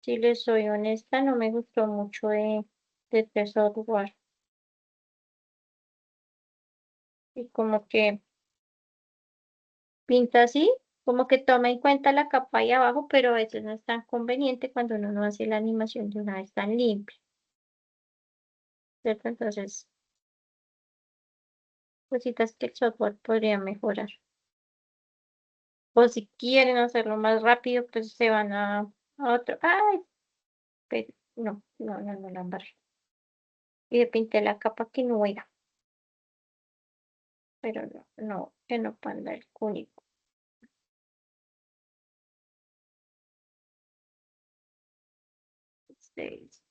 Si les soy honesta, no me gustó mucho de este software. Y como que pinta así, como que toma en cuenta la capa ahí abajo, pero a veces no es tan conveniente cuando uno no hace la animación de una vez tan limpia, ¿cierto? Entonces, cositas que el software podría mejorar. O si quieren hacerlo más rápido, pues se van a otro. ¡Ay! Pero no la embarré. Y le pinté la capa que no era, pero que no panda el cúnico. Seis.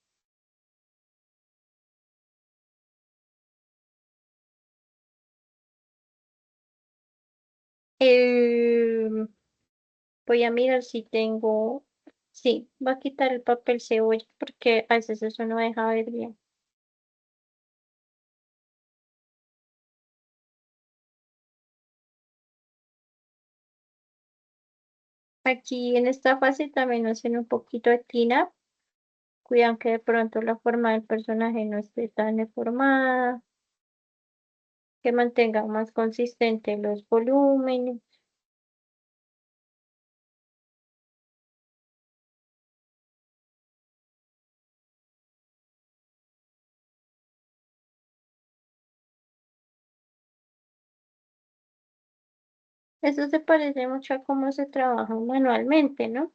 Eh, Voy a mirar si tengo. Sí, va a quitar el papel cebolla porque a veces eso no deja ver bien. Aquí en esta fase también hacen un poquito de cleanup. Cuidan que de pronto la forma del personaje no esté tan deformada, que mantengan más consistentes los volúmenes. Eso se parece mucho a cómo se trabaja manualmente, ¿no?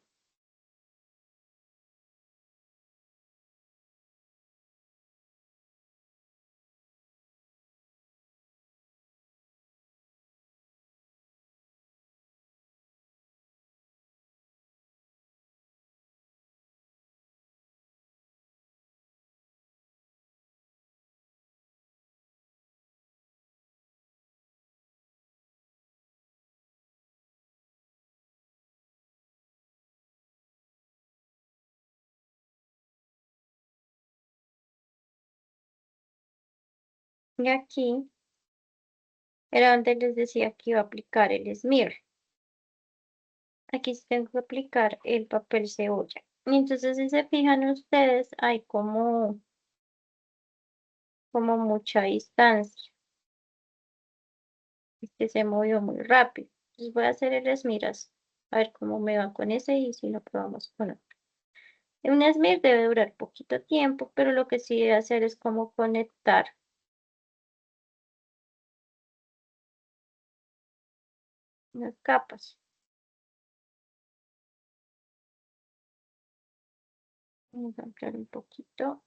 Y aquí era donde les decía que iba a aplicar el smear. Aquí sí tengo que aplicar el papel cebolla. Y entonces, si se fijan ustedes, hay como mucha distancia. Este se movió muy rápido. Entonces voy a hacer el smear, a ver cómo me va con ese y si lo probamos con otro. Un smear debe durar poquito tiempo, pero lo que sí debe hacer es como conectar las capas. Vamos a ampliar un poquito.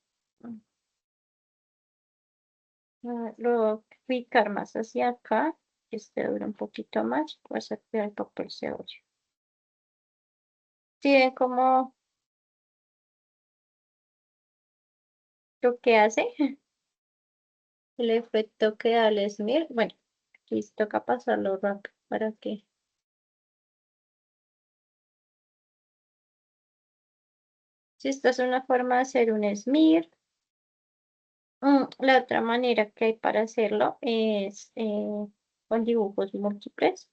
Lo voy a picar más hacia acá. Este dura un poquito más. Voy a sacar el papel cebolla. ¿Sí ven cómo lo que hace? El efecto que da el smear. Bueno, aquí toca pasarlo rápido para que. Si esta es una forma de hacer un smear. La otra manera que hay para hacerlo es con dibujos múltiples.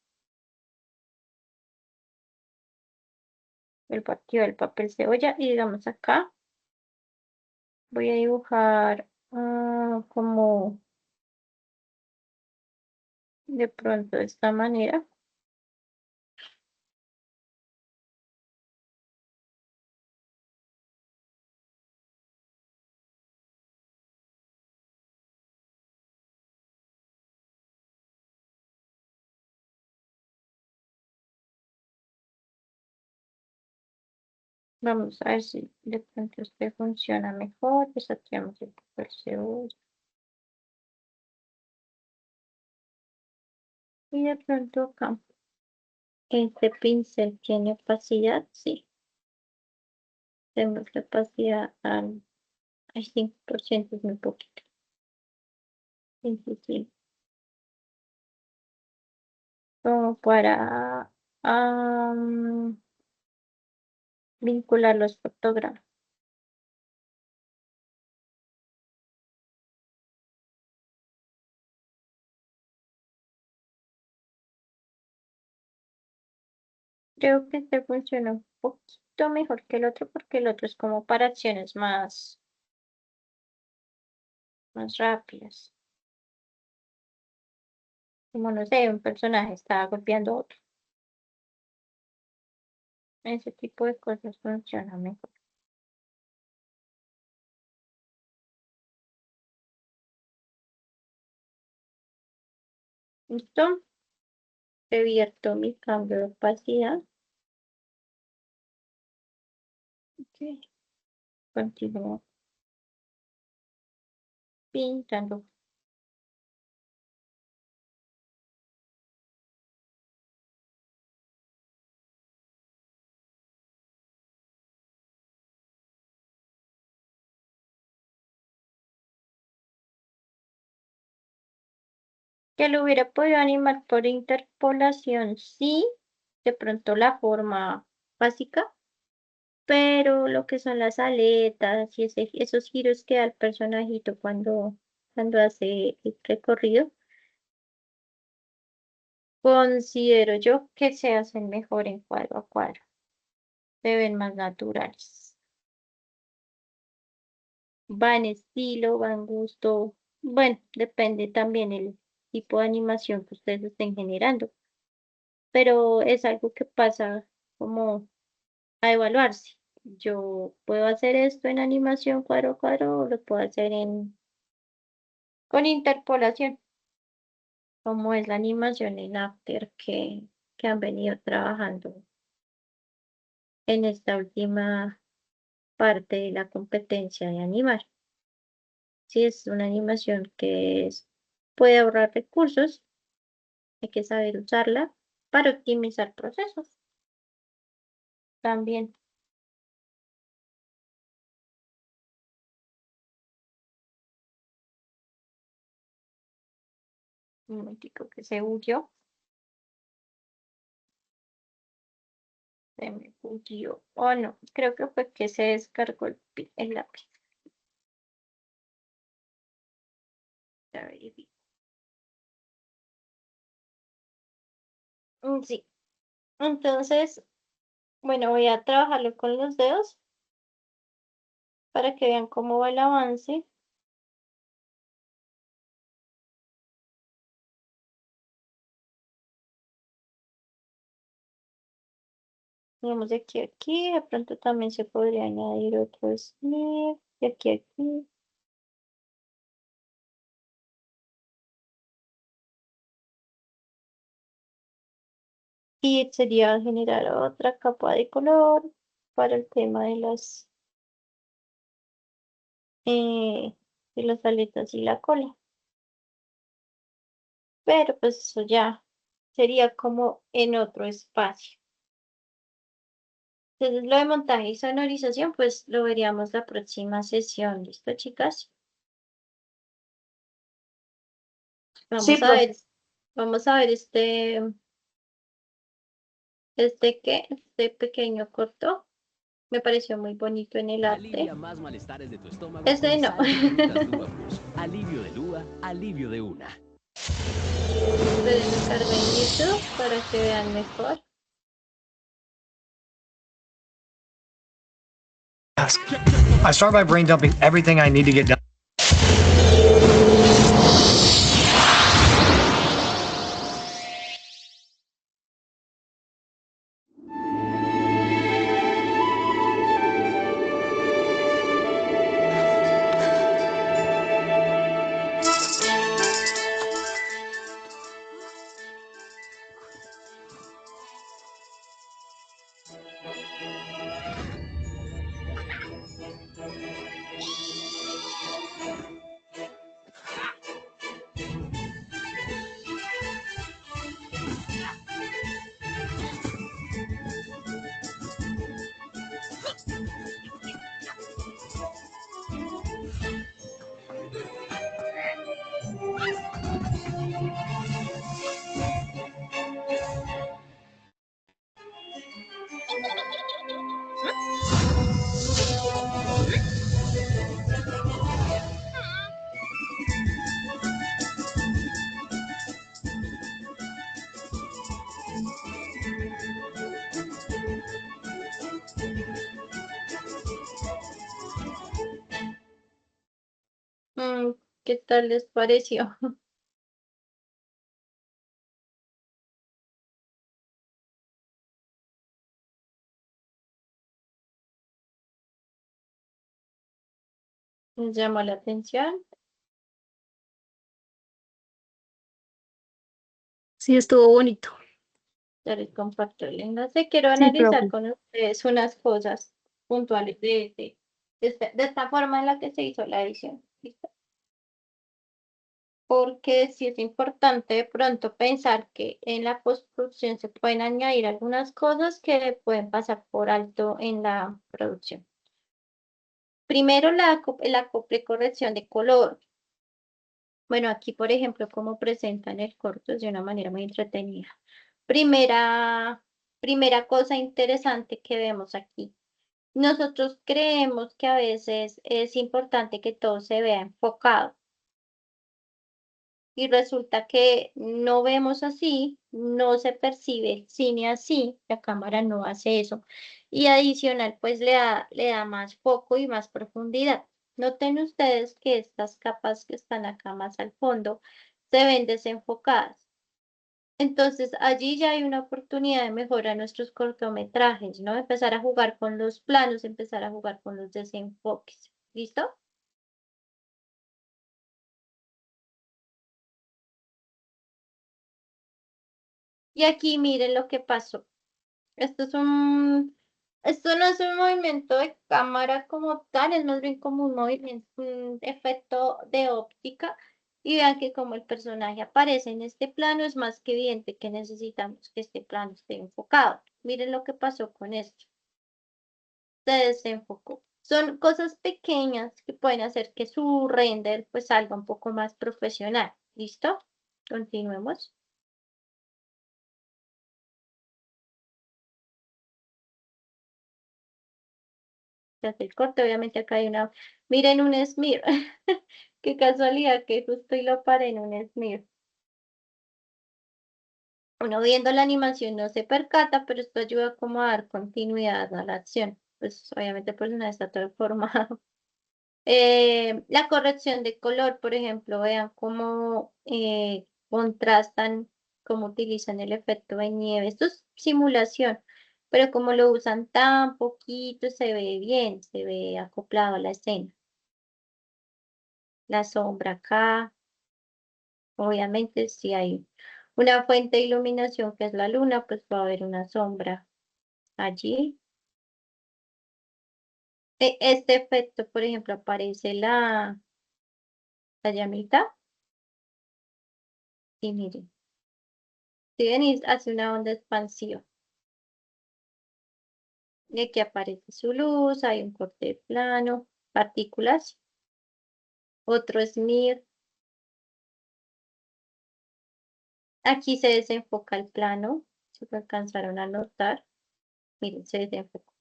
El partido del papel cebolla y digamos acá voy a dibujar como de pronto de esta manera. Vamos a ver si de pronto este funciona mejor. Desactivamos el papel cebolla. Y de pronto acá. Este pincel tiene opacidad, sí. Tenemos la opacidad al 5%, es muy poquito. Sí, sí, sí. Como para vincular los fotogramas. Creo que este funciona un poco. poquito mejor que el otro porque el otro es como para acciones más rápidas. Como no sé, un personaje está golpeando a otro. Ese tipo de cosas funcionan mejor. ¿Listo? Revierto mi cambio de opacidad. Ok. Continúo pintando. Que lo hubiera podido animar por interpolación, sí, de pronto la forma básica, pero lo que son las aletas y esos giros que da el personajito cuando hace el recorrido, considero yo que se hacen mejor en cuadro a cuadro, se ven más naturales. Va en estilo, va en gusto, bueno, depende también el tipo de animación que ustedes estén generando, pero es algo que pasa como a evaluarse. Yo puedo hacer esto en animación cuadro a cuadro o lo puedo hacer con interpolación, como es la animación en After que han venido trabajando en esta última parte de la competencia de animar. Si es una animación puede ahorrar recursos, hay que saber usarla para optimizar procesos. También. Un momentico que se huyó. Se me huyó. Oh, no, creo que fue que se descargó el lápiz. Ya verifico. Sí. Entonces, bueno, voy a trabajarlo con los dedos para que vean cómo va el avance. Digamos de aquí a aquí, de pronto también se podría añadir otro snip, de aquí a aquí. Y sería generar otra capa de color para el tema eh, de las aletas y la cola. Pero pues eso ya sería como en otro espacio. Entonces lo de montaje y sonorización, pues lo veríamos la próxima sesión. ¿Listo, chicas? Sí, Vamos a profe. ver, vamos a ver este pequeño corto. Me pareció muy bonito en el arte. Alivia más malestares de tu estómago Este con no. sal de frutas Lua Plus. Alivio de Lua, alivio de una. Esperen, lo cargo en YouTube para que vean mejor. I start by brain dumping everything I need to get done. ¿Qué tal les pareció? ¿Les llamó la atención? Sí, estuvo bonito. Ya les comparto el enlace. Quiero Sí, analizar profe. con ustedes unas cosas puntuales de esta forma en la que se hizo la edición. ¿Listo? Porque sí es importante de pronto pensar que en la postproducción se pueden añadir algunas cosas que pueden pasar por alto en la producción. Primero, la acople corrección de color. Bueno, aquí, por ejemplo, como presentan el corto es de una manera muy entretenida. Primera cosa interesante que vemos aquí. Nosotros creemos que a veces es importante que todo se vea enfocado y resulta que no vemos así, no se percibe el cine así, la cámara no hace eso. Y adicional, pues le da más foco y más profundidad. Noten ustedes que estas capas que están acá más al fondo se ven desenfocadas. Entonces, allí ya hay una oportunidad de mejorar nuestros cortometrajes, ¿no? Empezar a jugar con los planos, empezar a jugar con los desenfoques. ¿Listo? Y aquí miren lo que pasó. Esto es esto no es un movimiento de cámara como tal, es más bien como un movimiento, un efecto de óptica. Y vean que como el personaje aparece en este plano, es más que evidente que necesitamos que este plano esté enfocado. Miren lo que pasó con esto. Se desenfocó. Son cosas pequeñas que pueden hacer que su render pues salga un poco más profesional. ¿Listo? Continuemos. Se hace el corte, obviamente acá hay una... Miren un smear. Qué casualidad que justo y lo paré en un smear. Uno viendo la animación no se percata, pero esto ayuda como a dar continuidad a la acción. Pues obviamente el personaje está todo formado. La corrección de color, por ejemplo, vean cómo contrastan, cómo utilizan el efecto de nieve. Esto es simulación, pero como lo usan tan poquito, se ve bien, se ve acoplado a la escena. La sombra acá, obviamente si hay una fuente de iluminación que es la luna, pues va a haber una sombra allí. Este efecto, por ejemplo, aparece la llamita y miren. Si venís, hace una onda expansiva. Y aquí aparece su luz, hay un corte de plano, partículas, otro smear. Aquí se desenfoca el plano, si lo alcanzaron a notar. Miren, se desenfoca.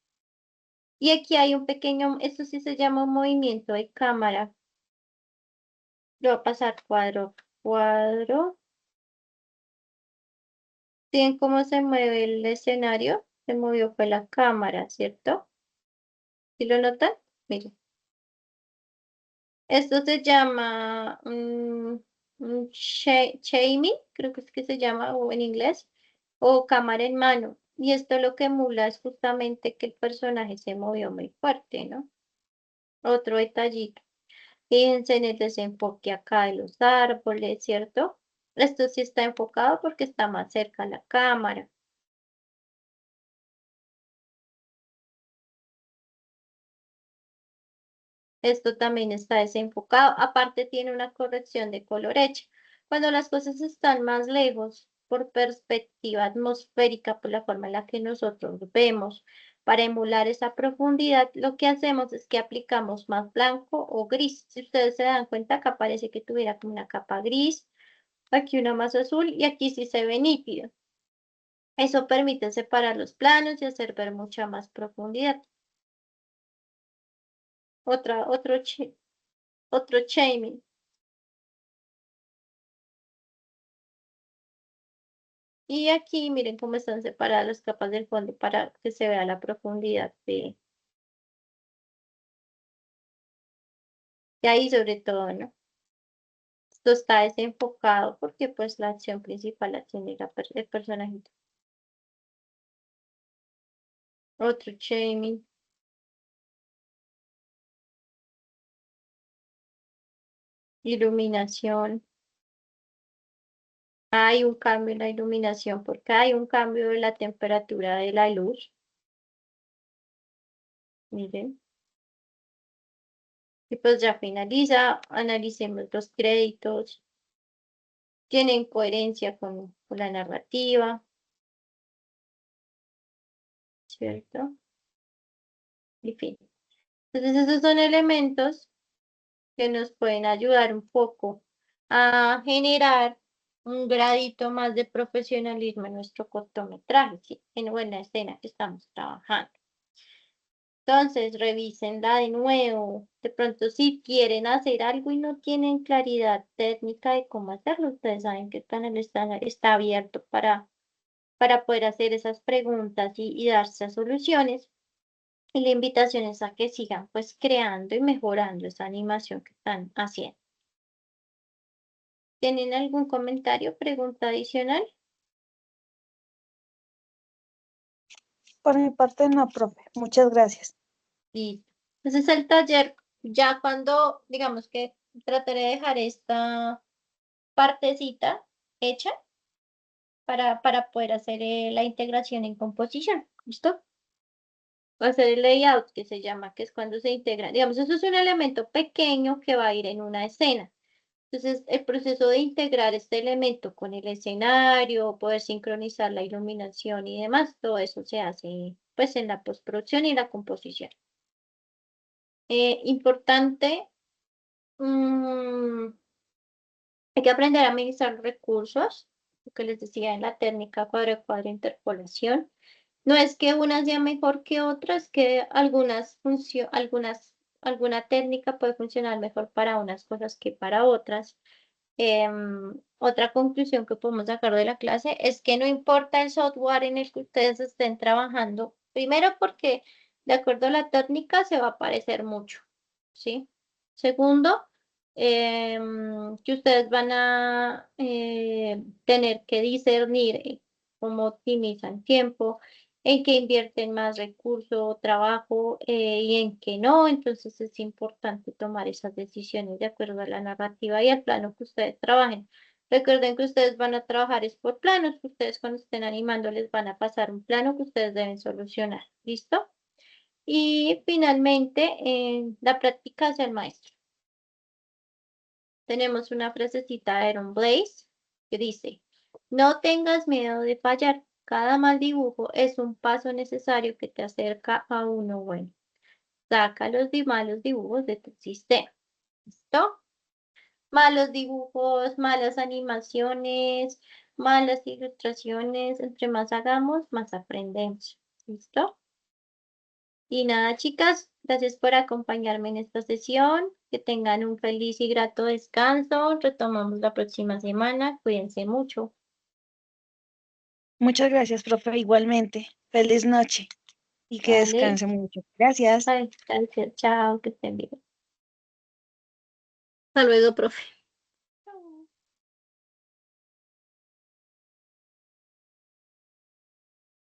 Y aquí hay un pequeño, esto sí se llama un movimiento de cámara. Lo voy a pasar cuadro a cuadro. ¿Ven cómo se mueve el escenario? Se movió fue la cámara, ¿cierto? ¿Sí lo notan? Miren. Esto se llama shaming, creo que es que se llama o en inglés, o cámara en mano. Y esto lo que emula es justamente que el personaje se movió muy fuerte, ¿no? Otro detallito. Fíjense en el desenfoque acá de los árboles, ¿cierto? Esto sí está enfocado porque está más cerca a la cámara. Esto también está desenfocado. Aparte tiene una corrección de color hecha. Cuando las cosas están más lejos, por perspectiva atmosférica, por la forma en la que nosotros vemos, para emular esa profundidad, lo que hacemos es que aplicamos más blanco o gris. Si ustedes se dan cuenta, acá parece que tuviera como una capa gris, aquí una más azul y aquí sí se ve nítido. Eso permite separar los planos y hacer ver mucha más profundidad. Otro shaming. Y aquí miren cómo están separadas las capas del fondo para que se vea la profundidad de ahí sobre todo, ¿no? Esto está desenfocado porque pues la acción principal la tiene el personajito. Otro shaming. Iluminación. Hay un cambio en la iluminación porque hay un cambio de la temperatura de la luz. Miren. Y pues ya finaliza. Analicemos los créditos. Tienen coherencia con la narrativa. ¿Cierto? En fin. Entonces esos son elementos que nos pueden ayudar un poco a generar un gradito más de profesionalismo en nuestro cortometraje, ¿sí? En buena escena que estamos trabajando. Entonces, revísenla de nuevo. De pronto, si quieren hacer algo y no tienen claridad técnica de cómo hacerlo, ustedes saben que el canal está abierto para poder hacer esas preguntas y darse soluciones. Y la invitación es a que sigan pues creando y mejorando esa animación que están haciendo. ¿Tienen algún comentario, pregunta adicional? Por mi parte, no, profe. Muchas gracias. Listo. Entonces el taller, ya cuando, digamos que trataré de dejar esta partecita hecha para poder hacer la integración en composición. ¿Listo? Va a ser el layout que se llama, que es cuando se integra. Digamos, eso es un elemento pequeño que va a ir en una escena. Entonces, el proceso de integrar este elemento con el escenario, poder sincronizar la iluminación y demás, todo eso se hace pues en la postproducción y la composición. Importante, hay que aprender a administrar los recursos, lo que les decía en la técnica cuadro-cuadro interpolación. No es que una sea mejor que otra, es que alguna técnica puede funcionar mejor para unas cosas que para otras. Otra conclusión que podemos sacar de la clase es que no importa el software en el que ustedes estén trabajando, primero porque de acuerdo a la técnica se va a parecer mucho, ¿sí? Segundo, que ustedes van a tener que discernir cómo optimizan tiempo, en qué invierten más recursos, trabajo y en qué no. Entonces es importante tomar esas decisiones de acuerdo a la narrativa y al plano que ustedes trabajen. Recuerden que ustedes van a trabajar es por planos, que ustedes cuando estén animando les van a pasar un plano que ustedes deben solucionar. ¿Listo? Y finalmente, la práctica hacia el maestro. Tenemos una frasecita de Aaron Blaise que dice, no tengas miedo de fallar. Cada mal dibujo es un paso necesario que te acerca a uno bueno. Saca los malos dibujos de tu sistema. ¿Listo? Malos dibujos, malas animaciones, malas ilustraciones. Entre más hagamos, más aprendemos. ¿Listo? Y nada, chicas, gracias por acompañarme en esta sesión. Que tengan un feliz y grato descanso. Retomamos la próxima semana. Cuídense mucho. Muchas gracias, profe. Igualmente. Feliz noche y que Vale. descanse mucho. Gracias. Ay, gracias. Chao, que estén bien. Hasta luego, profe.